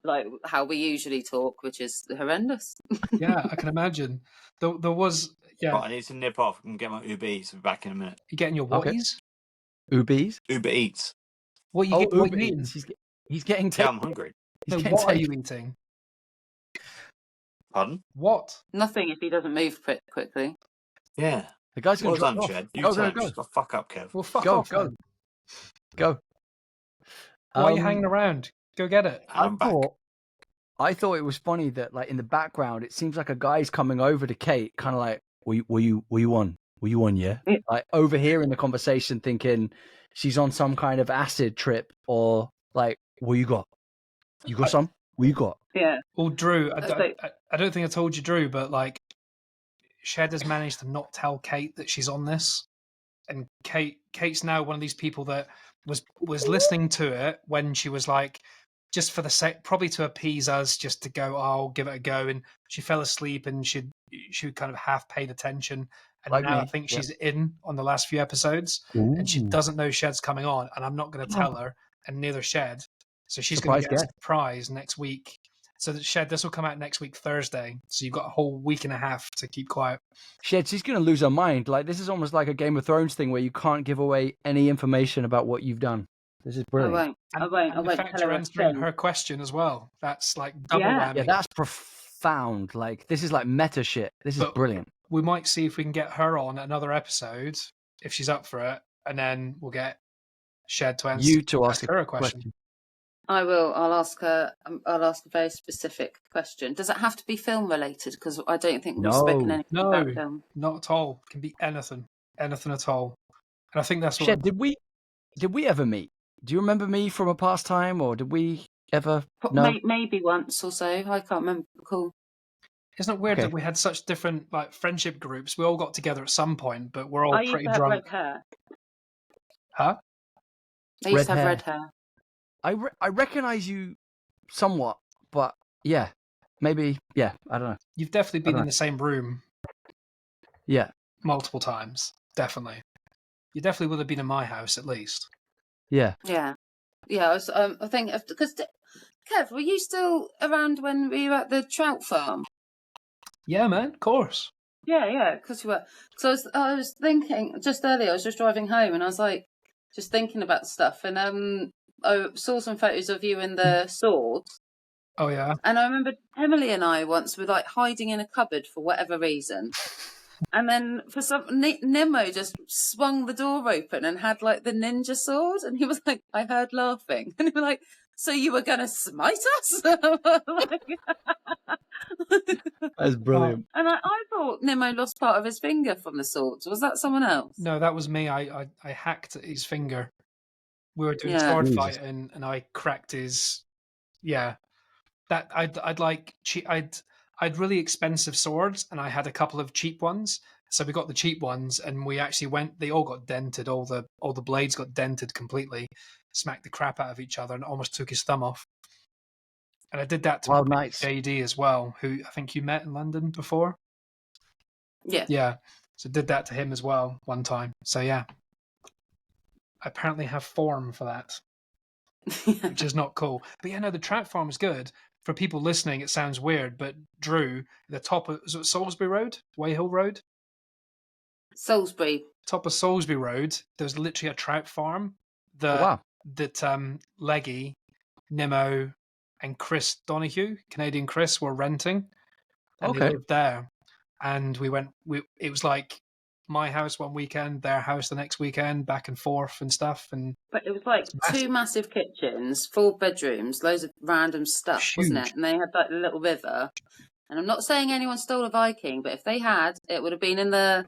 Like how we usually talk, which is horrendous. Yeah, I can imagine. There was, yeah. Right, I need to nip off and get my Uber Eats. I'll be back in a minute. You getting your Okay. whatties? Ubies? Uber Eats. What you Oh, get? What Uber you eating? Eats. He's getting Yeah, taken. I'm hungry. He's No, getting what are you taken. eating? Pardon? What? Nothing if he doesn't move quickly. Yeah. The guy's going Well to drop done, off. Shed. You Go, tell go, him. go. Shut the fuck up, Kev. Well, fuck Go, off. go. Then. Go. Why are you hanging around? Go get it. I'm back. I thought it was funny that, like, in the background, it seems like a guy's coming over to Kate, kind of like, were you on? Were you on? Yeah. Yeah. Like overhearing the conversation, thinking she's on some kind of acid trip, or like, what you got? You got some? What you got? Yeah. Well, Drew, I Okay. don't think I told you, Drew, but like, Shed has managed to not tell Kate that she's on this, and Kate's now one of these people that was listening to it when she was like, just for the sake, probably to appease us, just to go, oh, I'll give it a go, and she fell asleep, and she kind of half paid attention, and Like now me, I think yeah. she's in on the last few episodes, and she Ooh. doesn't know Shed's coming on, and I'm not going to tell her, and neither Shed, so she's going Surprise to get a guest. surprise next week. So that Shed, this will come out next week Thursday, so you've got a whole week and a half to keep quiet. Shed, she's going to lose her mind. Like, this is almost like a Game of Thrones thing where you can't give away any information about what you've done. This is brilliant. I won't And the fact tell you're her a answering thing. her question as well. That's like double Yeah. whammy. Yeah, that's profound. Like, this is like meta shit. This is But- brilliant. We might see if we can get her on another episode if she's up for it, and then we'll get Shed to answer. You to ask her a a question. I will. I'll ask her. I'll ask a very specific question. Does it have to be film related? Because I don't think we've spoken No. anything No. about film. Not at all. It can be anything at all. And I think that's what. Shed, did we ever meet? Do you remember me from a past time, or did we ever? No. Maybe once or so. I can't remember. Cool. Isn't it weird Okay. that we had such different like friendship groups? We all got together at some point, but we're all I used pretty to have drunk. red hair. Huh? I used Red to have hair. red hair. I recognize you somewhat, but yeah, maybe, yeah, I don't know. You've definitely been dunno. in the same room Yeah, multiple times. Definitely. You definitely would have been in my house at least. yeah. Yeah. Yeah. I think because Kev, were you still around when we were at the trout farm? Yeah, man, of course. Yeah, because you were. So I was thinking just earlier. I was just driving home, and I was like, just thinking about stuff, and I saw some photos of you in the swords, Oh yeah. and I remember Emily and I once were like hiding in a cupboard for whatever reason, and then for some Nemo just swung the door open and had like the ninja sword, and he was like, I heard laughing, and he was like, so you were gonna smite us? That's brilliant. And I thought Nemo lost part of his finger from the swords. Was that someone else? No, that was me. I hacked his finger. We were doing Yeah. sword Jesus. fighting, and I cracked his. Yeah, that I'd like I'd really expensive swords, and I had a couple of cheap ones. So we got the cheap ones, and we actually went. They all got dented. All the blades got dented completely. Smacked the crap out of each other, and almost took his thumb off. And I did that to Wild Nights. JD as well, who I think you met in London before. Yeah. Yeah, so did that to him as well one time. So yeah, I apparently have form for that, which is not cool. But yeah, no, the trout farm is good. For people listening, it sounds weird, but Drew, the top of, is it Salisbury Road? Wayhill Road? Salisbury. Top of Salisbury Road, there's literally a trout farm that, Wow. Leggy, Nemo, and Chris Donahue, Canadian Chris, were renting. And they Okay. lived there. And it was like my house one weekend, their house the next weekend, back and forth and stuff. And But it was like massive. 2 massive kitchens, 4 bedrooms, loads of random stuff, wasn't Huge. it? And they had like a little river. And I'm not saying anyone stole a Viking, but if they had, it would have been in the.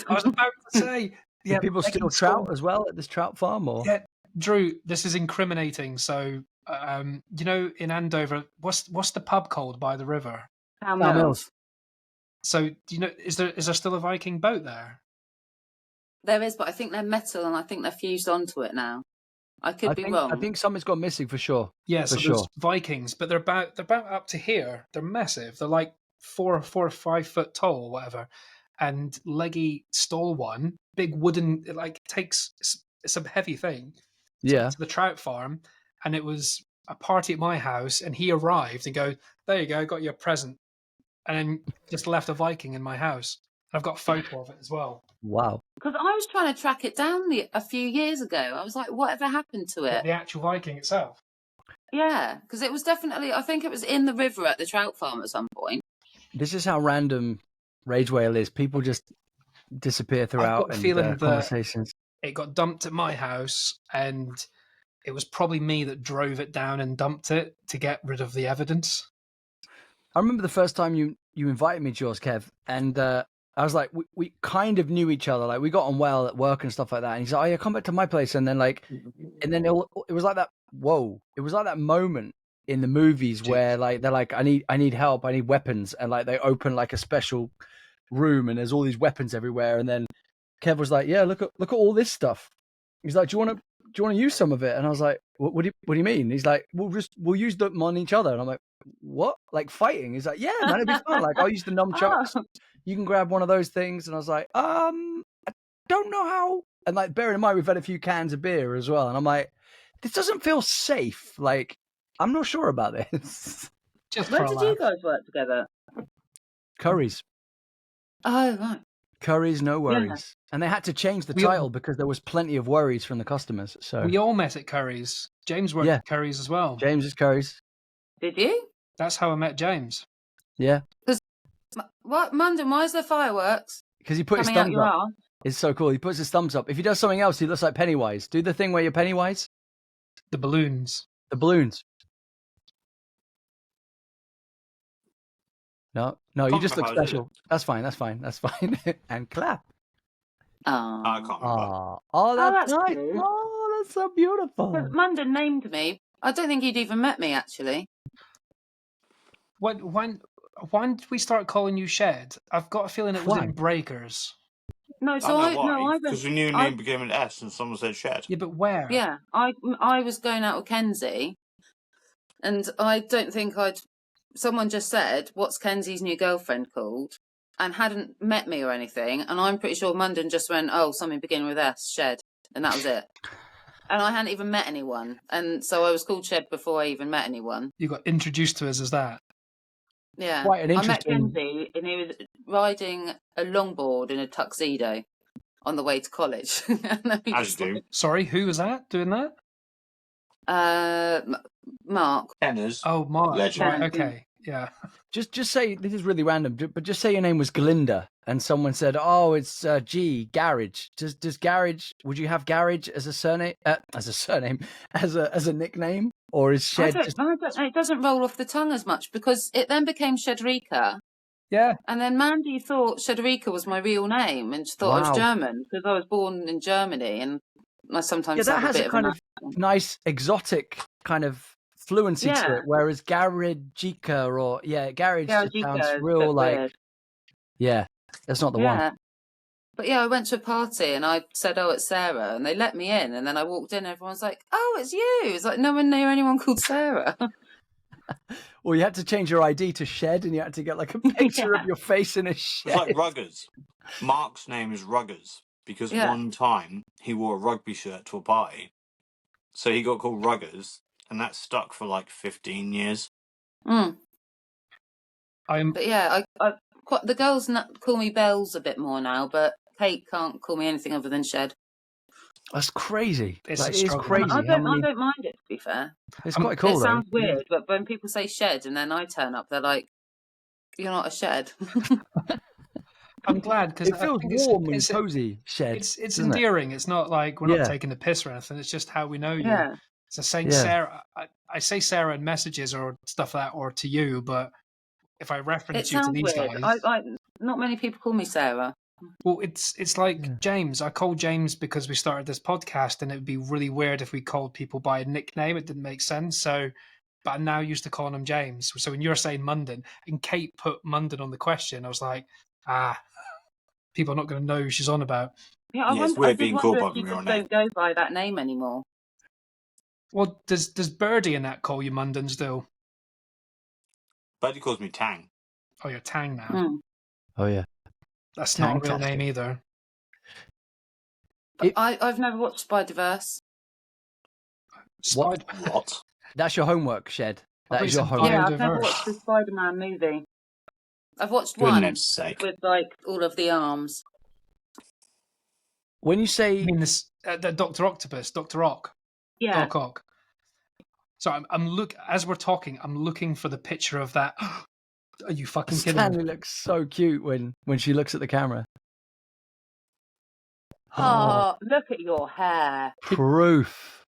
I was about to say, Do people steal trout as well at this trout farm? Or Yeah, Drew, this is incriminating. So, you know, in Andover, what's the pub called by the river? How Mills. Mills. So, do you know, is there still a Viking boat there? There is, but I think they're metal and I think they're fused onto it now. I could be wrong. I think something's gone missing for sure. Yeah, For so sure. there's Vikings, but they're about up to here. They're massive. They're like 4 or 5 foot tall, or whatever. And Leggy stole one, big wooden. It like takes it's a heavy thing. Yeah. To the trout farm, and it was a party at my house, and he arrived and go, there you go, got you a present, and then just left a Viking in my house. And I've got a photo of it as well. Wow. Because I was trying to track it down a few years ago. I was like, whatever happened to it? The actual Viking itself. Yeah, because it was definitely, I think it was in the river at the trout farm at some point. This is how random Rage Whale is. People just disappear throughout got the feeling that- conversations. It got dumped at my house, and it was probably me that drove it down and dumped it to get rid of the evidence. I remember the first time you invited me to yours, Kev, and I was like, we kind of knew each other. Like, we got on well at work and stuff like that. And he's like, oh, yeah, come back to my place. And then, it was like that, whoa. It was like that moment in the movies where, like, they're like, I need help. I need weapons. And, like, they open, like, a special room and there's all these weapons everywhere. And then Kev was like, yeah, look at all this stuff. He's like, do you want to use some of it? And I was like, what do you mean? He's like, we'll use them on each other. And I'm like, what? Like fighting? He's like, yeah, man, it'd be fun. Like, I'll use the nunchucks. You can grab one of those things. And I was like, I don't know how. And like, bearing in mind, we've had a few cans of beer as well. And I'm like, this doesn't feel safe. Like, I'm not sure about this. Just Where for a did you laugh. guys work together? Curries. Oh, right. Curries, no worries. And they had to change the title because there was plenty of worries from the customers. So We all met at Curry's. James worked at Curry's as well. James is Curries. Did you? That's how I met James. Yeah. What, Munden, why is there fireworks Because he put his coming out thumbs your up. arse? It's so cool. He puts his thumbs up. If he does something else, he looks like Pennywise. Do the thing where you're Pennywise. The balloons. The balloons. No, you just look special. That's fine. And clap. Oh. I can't remember. Oh, that's that's nice. cool. Oh, that's so beautiful. But Munden named me. I don't think he'd even met me, actually. When did we start calling you Shed? I've got a feeling it was in Breakers. No, so I know why. I Because we knew your name began with S and someone said Shed. Yeah, but where? Yeah, I was going out with Kenzie, and I don't think someone just said, what's Kenzie's new girlfriend called? And hadn't met me or anything. And I'm pretty sure Munden just went, oh, something beginning with S, Shed. And that was it. And I hadn't even met anyone. And so I was called Shed before I even met anyone. You got introduced to us as that. Yeah. Quite an I met interesting. Kenzie and he was riding a longboard in a tuxedo on the way to college. And then we As just you do. Sorry, who was that doing that? Mark. Tenors. Oh, Mark. Legend. Right, Yeah. okay. Yeah. Just say this is really random, but just say your name was Glinda, and someone said, "Oh, it's G Garage." Does Garage? Would you have Garage as a surname? As a surname, as a nickname, or is I Shed don't just? know. It doesn't roll off the tongue as much because it then became Shedrika. Yeah. And then Mandy thought Shedrika was my real name and she thought I was Wow. German because I was born in Germany and I sometimes Yeah, that have a has bit a of kind an of nice exotic kind of fluency to Yeah. it, whereas Garagika or Garage just Garajika sounds is a real bit like weird. yeah, that's not the one. Yeah. But yeah, I went to a party and I said, "Oh, it's Sarah," and they let me in. And then I walked in, and everyone's like, "Oh, it's you!" It's like no one knew anyone called Sarah. Well, you had to change your ID to Shed, and you had to get like a picture of Yeah. your face in a It's shed. like Ruggers. Mark's name is Ruggers because Yeah. one time he wore a rugby shirt to a party. So he got called Ruggers, and that stuck for like 15 years. Mm. I'm But yeah, the girls call me Bells a bit more now, but Kate can't call me anything other than Shed. That's crazy. It's Like, a it is struggle. crazy. I How many? don't mind it, to be fair. It's I'm- quite cool It though. sounds weird, but when people say Shed and then I turn up, they're like, "You're not a shed." I'm glad because It feels warm and cozy. Shed. It's doesn't it? endearing. It's not like we're Yeah. not taking the piss or anything. It's just how we know you. Yeah. So saying Yeah. Sarah, I say Sarah in messages or stuff like that, or to you, but if I It reference you to sounds these weird. guys, Not many people call me Sarah. well, it's like Yeah. James. I called James because we started this podcast, and it would be really weird if we called people by a nickname. It didn't make sense. So, but I'm now used to calling him James. So when you're saying Munden, and Kate put Munden on the question, I was like, people are not going to know who she's on about. Yeah, Yeah, it's I weird did being called wonder by if you my real just name. don't go by that name anymore. Well, does Birdie in that call you Munden still? Buddy calls me Tang. Oh, you're Tang now. Mm. Oh yeah. That's not a real Tang-tastic. name either. It- I've never watched Spider-Verse. What? What? That's your homework, Shed. I That thought is you your said homework. Yeah, I've never Biodiverse. watched the Spider-Man movie. I've watched one Goodness sake. with like all of the arms. When you I say mean, this the Doctor Octopus, Doctor Ock, Yeah. Doc Ock. So I'm as we're talking, I'm looking for the picture of that. Are you fucking kidding me? Stanley looks so cute when she looks at the camera. Oh, look at your hair. Proof.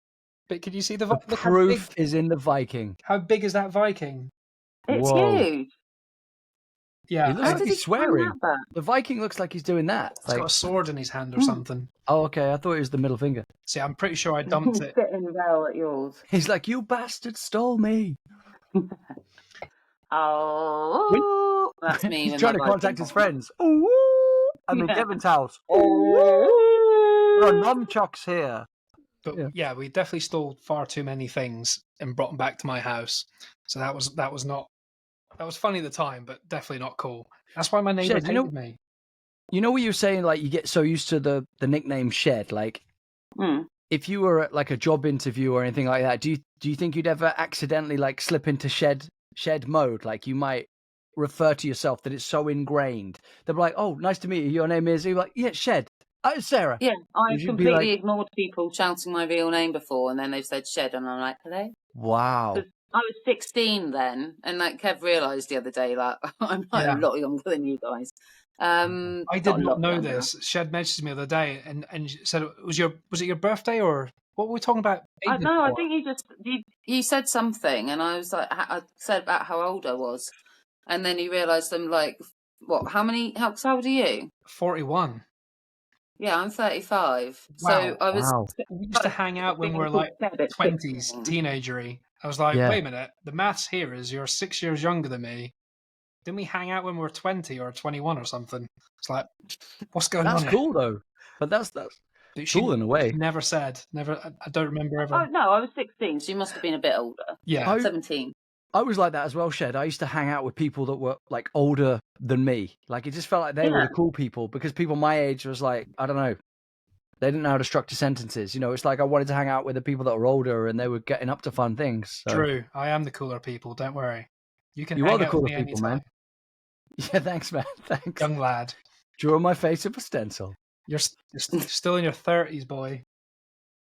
But can you see the The look how big? proof is in the Viking. How big is that Viking? It's Whoa. huge. Yeah, He looks How like did he's he swearing. find that? The Viking looks like he's doing that. he's got Like, a sword in his hand or something. oh, okay. I thought it was the middle finger. See, I'm pretty sure I dumped He's it. sitting well at yours. He's like, you bastard stole me. Oh, that's me. He's with trying to my contact Viking his friends. Ooh, I'm in Yeah. Kevin's house. Oh. There are nunchucks here. But Yeah. yeah, we definitely stole far too many things and brought them back to my house. So that was funny at the time, but definitely not cool. That's why my neighbor Shed, you know- hated me. You know what you were saying? Like, you get so used to the nickname Shed. Like, Mm. if you were at like a job interview or anything like that, do you think you'd ever accidentally like slip into shed mode? Like, you might refer to yourself that it's so ingrained. They'll be like, "Oh, nice to meet you. Your name is." You're like, "Yeah, Shed. It's Sarah." Yeah, I Would you be completely like- ignored people shouting my real name before, and then they've said Shed, and I'm like, hello? Wow. I was 16 then, and like Kev realised the other day, like, I'm like Yeah. a lot younger than you guys. I did a not lot know younger. this. Shed messaged me the other day and she said, was it your birthday or what were we talking about? I ages know, I for? think you said something, and I was like, I said about how old I was, and then you realised I'm like, what, how old are you? 41. Yeah, I'm 35. Wow. So I was Wow. We used to hang out when we were like 20s, teenagery. I was like, Yeah. wait a minute, the maths here is you're 6 years younger than me. Didn't we hang out when we were 20 or 21 or something? It's like, what's going That's on cool though. But that's here? cool in a way. Never said. Never. I don't remember ever. Oh, no, I was 16, so you must have been a bit older. Yeah. I- 17. I was like that as well, Shed. I used to hang out with people that were like older than me. Like, it just felt like they were Yeah. the cool people because people my age was like, I don't know. They didn't know how to structure sentences. You know, it's like I wanted to hang out with the people that were older and they were getting up to fun things. So. True. I am the cooler people. Don't worry. You can You hang are the out with cooler me people, anytime. man. Yeah, thanks, man. Thanks. Young lad. Draw my face up a stencil. You're still in your 30s, boy.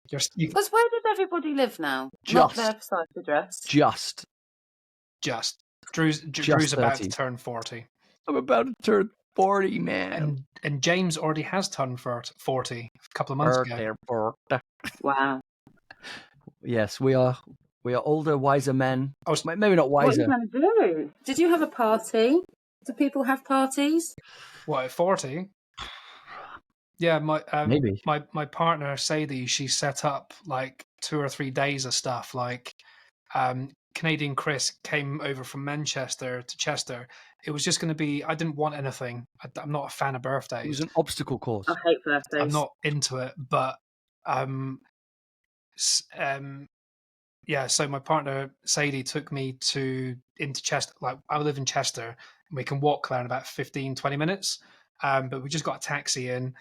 Because where does everybody live now? Not Just. their precise address. Just Drew's about to 30. turn 40. I'm about to turn 40, man. And James already has turned 40 a couple of months ago. Wow. Yes, we are older, wiser men. Maybe not What are you wiser. going to do? Did you have a party? Do people have parties? What, at 40? Yeah, Maybe. my partner Sadie, she set up like 2 or 3 days of stuff. Like Canadian Chris came over from Manchester to Chester. It was just going to be. I didn't want anything. I'm not a fan of birthdays. It was an obstacle course. I hate birthdays. I'm not into it, but yeah. So my partner Sadie took me into Chester. Like I live in Chester, and we can walk there in about 15, 20 minutes. But we just got a taxi in,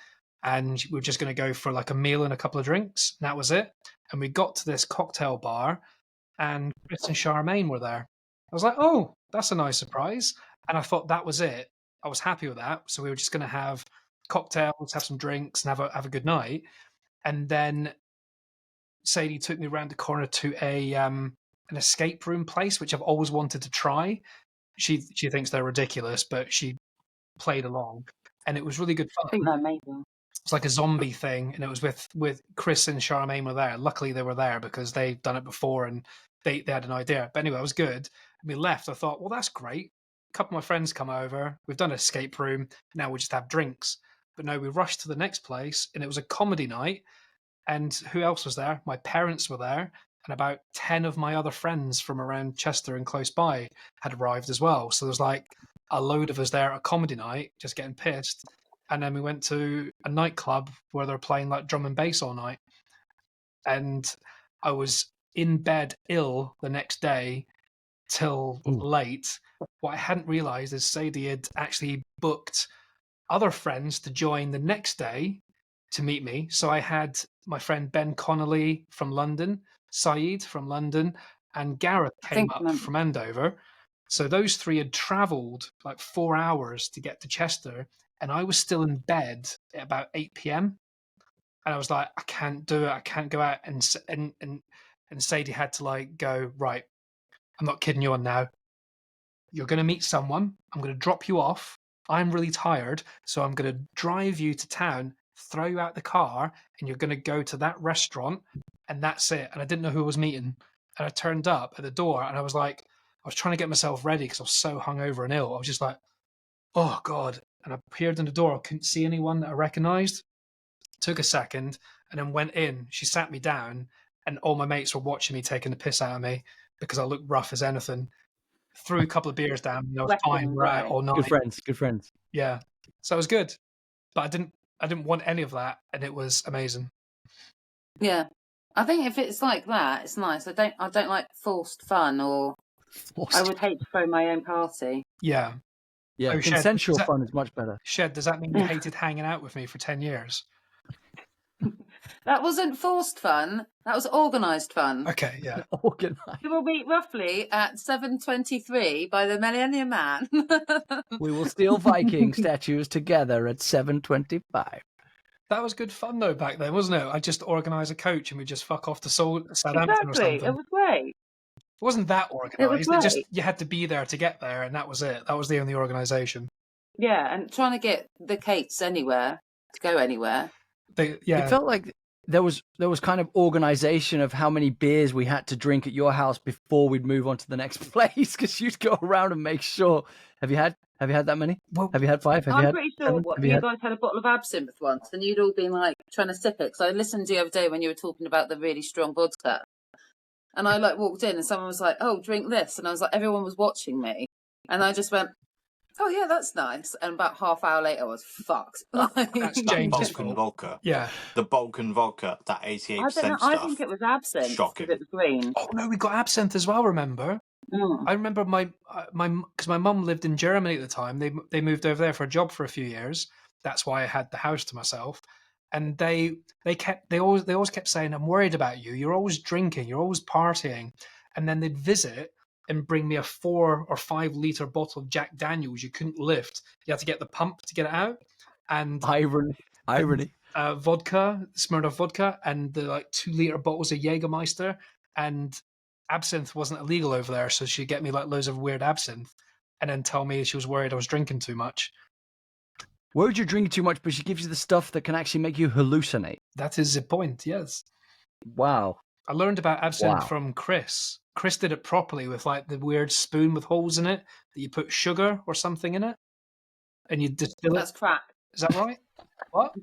and we were just going to go for like a meal and a couple of drinks. And that was it. And we got to this cocktail bar, and Chris and Charmaine were there. I was like, oh, that's a nice surprise. And I thought that was it. I was happy with that. So we were just going to have cocktails, have some drinks, and have a good night. And then Sadie took me around the corner to an escape room place, which I've always wanted to try. She thinks they're ridiculous, but she played along, and it was really good fun. I think they're amazing. It's like a zombie thing, and it was with Chris and Charmaine were there. Luckily, they were there because they've done it before and they had an idea. But anyway, it was good. And we left. I thought, well, that's great. A couple of my friends come over. We've done an escape room. Now we'll just have drinks. But no, we rushed to the next place, and it was a comedy night. And who else was there? My parents were there, and about 10 of my other friends from around Chester and close by had arrived as well. So there was like a load of us there at a comedy night, just getting pissed. And then we went to a nightclub where they're playing like drum and bass all night. And I was in bed ill the next day till late. What I hadn't realized is Sadie had actually booked other friends to join the next day to meet me. So I had my friend Ben Connolly from London, Saeed from London, and Gareth came up from Andover. So those three had travelled like 4 hours to get to Chester, and I was still in bed at about 8 p.m. And I was like, I can't do it. I can't go out. And Sadie had to like go, right, I'm not kidding you on now. You're going to meet someone. I'm going to drop you off. I'm really tired, so I'm going to drive you to town, throw you out the car, and you're going to go to that restaurant, and that's it. And I didn't know who I was meeting. And I turned up at the door, and I was like, I was trying to get myself ready because I was so hungover and ill. I was just like, oh, God. And I appeared in the door. I couldn't see anyone that I recognized. Took a second, and then went in. She sat me down, and all my mates were watching me taking the piss out of me because I looked rough as anything. Threw a couple of beers down, and I was fine. We're out all night. Good friends. Yeah. So it was good. But I didn't want any of that, and it was amazing. Yeah. I think if it's like that, it's nice. I don't like forced fun, or I would hate to throw my own party. Yeah. Yeah, Oh, consensual fun is much better. Shed, does that mean you hated hanging out with me for 10 years? That wasn't forced fun. That was organised fun. Okay, yeah. Organised. We will meet roughly at 7:23 by the Millennium Man. We will steal Viking statues together at 7:25. That was good fun though back then, wasn't it? I just organise a coach and we just fuck off to Southampton or something. Exactly, it was great. It wasn't that organised. It was just great. you had to be there to get there, and that was it. That was the only organisation. Yeah, and trying to get the Kates anywhere to go anywhere. It felt like there was kind of organization of how many beers we had to drink at your house before we'd move on to the next place, because you'd go around and make sure. Have you had that many? Well, have you had 5? I'm pretty sure you guys had a bottle of absinthe once, and you'd all been like trying to sip it. So I listened the other day when you were talking about the really strong vodka, and I like walked in and someone was like, "Oh, drink this," and I was like, everyone was watching me, and I just went, "Oh yeah, that's nice." And about half hour later, I was fucked. That's James' Balkan vodka. Yeah. The Balkan vodka, that 88% I don't know. stuff. I think it was absinthe. Shocking. It was green. Oh no, we got absinthe as well. Remember? I remember my because my mum lived in Germany at the time. They moved over there for a job for a few years. That's why I had the house to myself. And they always kept saying, "I'm worried about you. You're always drinking. You're always partying." And then they'd visit, and bring me a 4 or 5 litre bottle of Jack Daniels you couldn't lift. You had to get the pump to get it out. And Irony. Vodka, Smirnoff vodka, and the like 2 litre bottles of Jägermeister. And absinthe wasn't illegal over there, so she'd get me like loads of weird absinthe and then tell me she was worried I was drinking too much. Worried you're drinking too much, but she gives you the stuff that can actually make you hallucinate. That is the point, yes. Wow. I learned about absinthe Wow. from Chris. Chris did it properly with like the weird spoon with holes in it that you put sugar or something in it and you distill That's it. crack. Is that right? What?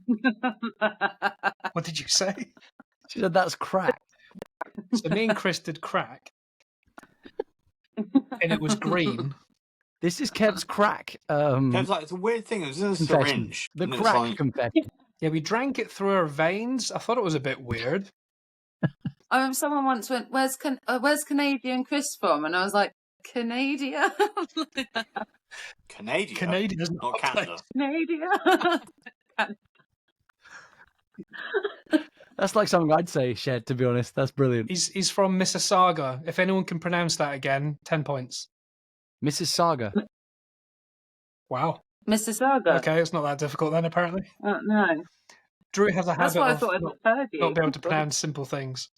What did you say? She said that's crack. So me and Chris did crack and it was green. This is Kev's crack. Kev's like, it's a weird thing. It was in a confession. syringe. The and it's crack like, confession. Yeah, we drank it through our veins. I thought it was a bit weird. Someone once went, where's Canadian Chris from? And I was like, Canada? Canada. Canadian is Not not a Canada. Canada? That's like something I'd say, Shed, to be honest. That's brilliant. He's from Mississauga. If anyone can pronounce that again, 10 points. Mrs. Saga. Wow. Mississauga? Okay, it's not that difficult then, apparently. Oh, no. Drew has a That's habit why I of thought I'd not, heard you. not being able to pronounce simple things.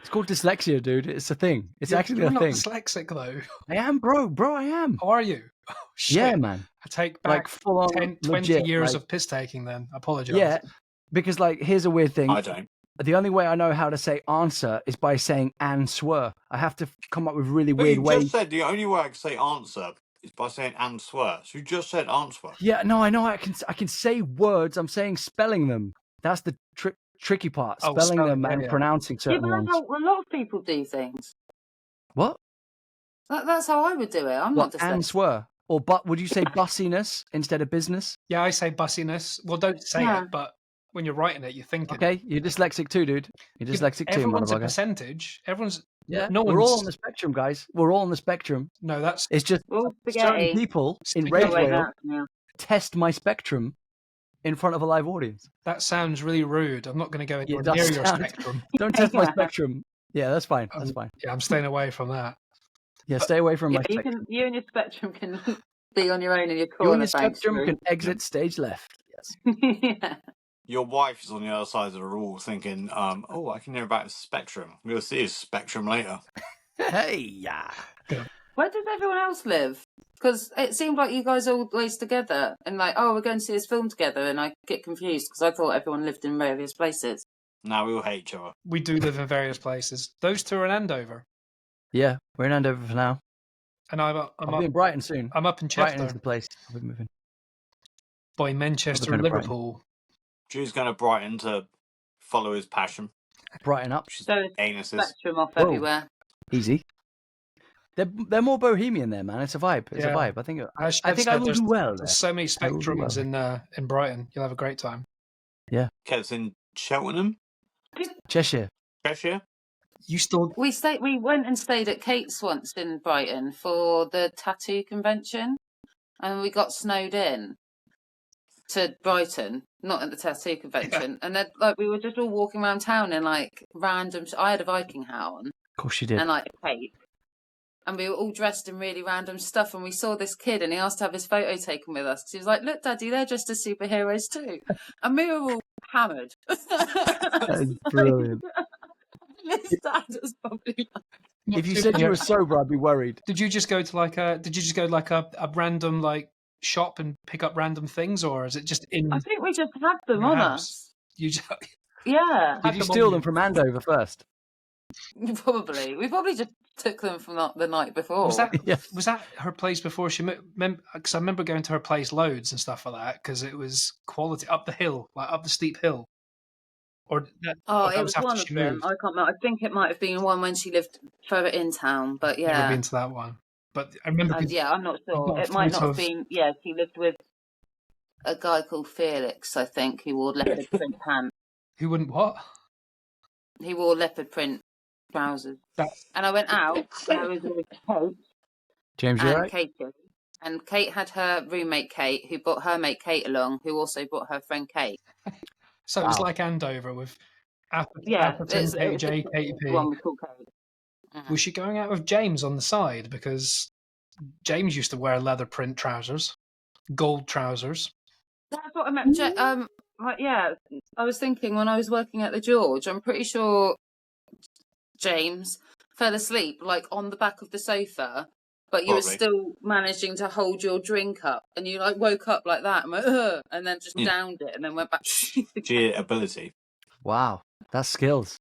It's called dyslexia, dude. It's a thing. It's You're- actually you're a not thing. dyslexic, though. I am, bro. Bro, I am. How are you? Oh, shit. Yeah, man. I take Like back full on 10, 20 legit, years like- of piss taking then. I apologise. Yeah, because like here's a weird thing. I don't. The only way I know how to say answer is by saying and swear. I have to come up with really But weird you ways. just said the only way I can say answer is by saying and swear. So you just said answer. Yeah, no, I know. I can say words. I'm saying spelling them. That's the tricky part. Oh, Spelling them spelling, and yeah. pronouncing Yeah, certain but ones. that's how a lot of people do things. What? That's how I would do it. I'm What? not And dyslexic. swear. Or but would you say bussiness instead of business? Yeah, I say bussiness. Well, don't say Yeah. it, but when you're writing it, you think it. Okay, you're dyslexic too, dude. You're Yeah, but dyslexic too, everyone's a motherfucker. percentage. Everyone's Yeah, no we're all one's on the spectrum, guys. We're all on the spectrum. no. That's It's just Well, certain spaghetti. people in Spaghetti. Rage Wait, Whale that, yeah. test my spectrum in front of a live audience. that sounds really rude. I'm not going to go It anywhere does near your sound- spectrum. Don't test my Yeah. spectrum. Yeah, that's fine. That's fine. Yeah, I'm staying away from that. Yeah, stay away from Yeah, my spectrum. you and your spectrum can be on your own in your You corner. and your thanks, spectrum Drew. can exit stage left. Yes. Yeah. Your wife is on the other side of the wall thinking, oh, I can hear about his spectrum. We'll see his spectrum later. Hey, yeah. Where does everyone else live? Because it seemed like you guys are always together and like, oh, we're going to see this film together, and I get confused because I thought everyone lived in various places. Now we all hate each other. We do live in various places. Those two are in Andover, Yeah, we're in Andover for now. and I'm up I'll be in Brighton soon. I'm up in Brighton is Chester the place. I'll be moving. by Manchester, I'll be going to Brighton. Liverpool. Drew's going to Brighton to follow his passion, Brighton up. which is So it's anuses. spectrum off Whoa. everywhere. Easy. They're more bohemian there, man. It's a vibe. It's Yeah. a vibe. I think As I Kev think I said, will there's, do well there. there's so many I will do well. spectrums in Brighton. You'll have a great time. Kev's in Cheltenham, Cheshire. Cheshire. You still We went and stayed at Kate's once in Brighton for the tattoo convention, and we got snowed in to Brighton, not at the tattoo convention. And then like we were just all walking around town in like random. I had a Viking hat on Of course you did. and like a cape, and we were all dressed in really random stuff. And we saw this kid, and he asked to have his photo taken with us. He was like, "Look, Daddy, they're dressed as superheroes too," and we were all hammered. That is brilliant. His dad was probably like, If you said you were sober, I'd be worried. Did you just go to like a random like shop and pick up random things, or is it just in I think we just had them your on house? us. You just, Yeah, Did you steal them from Andover first? probably. We probably just took them from the night before. was that Yeah. was that her place before she because I remember going to her place loads and stuff like that because it was quality up the hill, like up the steep hill. Or that, Oh, or that it was after one of she them. moved. I can't remember. I think it might have been one when she lived further in town, but Never yeah. been to that one, but I remember. Yeah, I'm not sure. got a It might not photo have of- been. Yeah, she lived with a guy called Felix, I think, who wore leopard print pants. Who wouldn't what? He wore leopard print trousers. That- And I went out, and I was with Kate James, you and alright? Katie. And Kate had her roommate Kate, who brought her mate Kate along, who also brought her friend Kate. So it was Wow. like Andover with Yeah, Atherton, it was KJ, just KP. the one we called Kate. Was she going out with James on the side? Because James used to wear leather print trousers, gold trousers. That's what I meant. Yeah, I was thinking when I was working at the George, I'm pretty sure James fell asleep like on the back of the sofa, but you were Probably. still managing to hold your drink up, and you like woke up like that, and, went, "Ugh," and then just Yeah. downed it, and then went back to sleep again. Sheer ability. Wow, that's skills.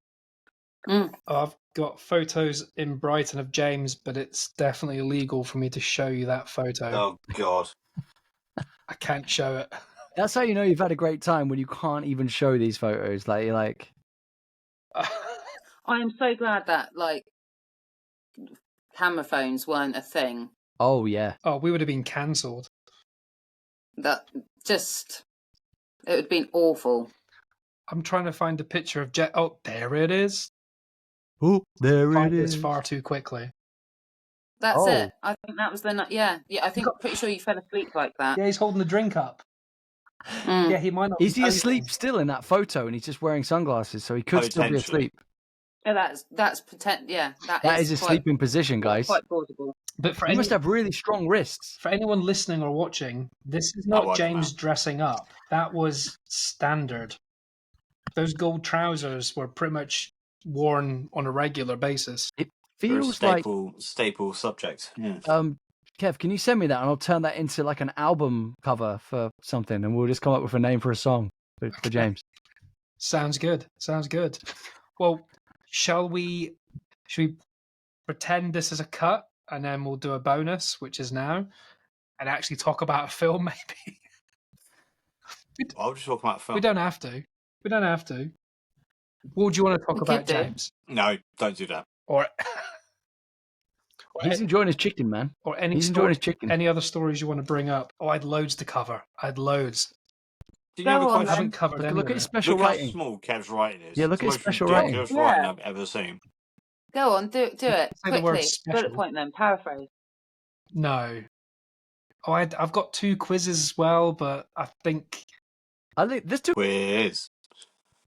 I've got photos in Brighton of James, but it's definitely illegal for me to show you that photo. Oh God. I can't show it. That's how you know you've had a great time, when you can't even show these photos. Like, you're like, I am so glad that like camera phones weren't a thing. oh yeah. Oh, we would have been cancelled. That just it would have been awful. I'm trying to find a picture of Jet. Oh, there it is. Oh, there Find it this is. far too quickly. That's Oh. it. I think that was the night. Yeah. I think pretty sure you fell asleep like that. Yeah, he's holding the drink up. Mm. Yeah, he might not. Is be he posing. asleep still in that photo, and he's just wearing sunglasses, so he could still be Potentially. asleep? Yeah, that's pretend. Yeah, That is a quite, sleeping position, guys. quite plausible. But for He must have really strong wrists. for anyone listening or watching, this is not watch James that. dressing up. That was standard. Those gold trousers were pretty much worn on a regular basis. It They're a feels like staple subject. Yeah. Kev, can you send me that, and I'll turn that into like an album cover for something, and we'll just come up with a name for a song for James. Sounds good. Sounds good. Well, should we pretend this is a cut, and then we'll do a bonus, which is now, and actually talk about a film, maybe? I'll just talk about film. We don't have to. We don't have to. What would you want to talk We about, could do. James? No, don't do that. Or He's enjoying his chicken, man. or any He's enjoying his chicken. any other stories you want to bring up? Oh, I'd loads to cover. I'd loads. Did Go you have a on, I question? haven't covered any Look of at his it. special Look how writing. small Kev's writing is. Yeah, look It's at his the most special writing. ridiculous Yeah. writing I've ever seen. Go on, do it Say the word quickly. special. Bullet point them. Paraphrase. No. Oh, I've got 2 quizzes as well, but I think. I think there's two Quiz.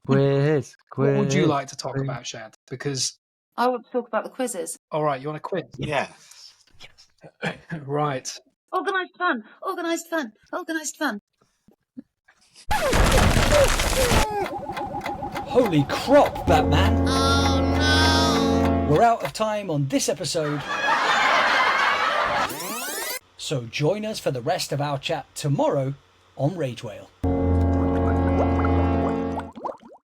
quiz. What would you like to talk about, Shad? Because, I want to talk about the quizzes. all right, you want a quiz? Yeah. Right. Organised fun. Organised fun. Organised fun. Holy crop, Batman! Oh no! We're out of time on this episode. So join us for the rest of our chat tomorrow on Rage Whale.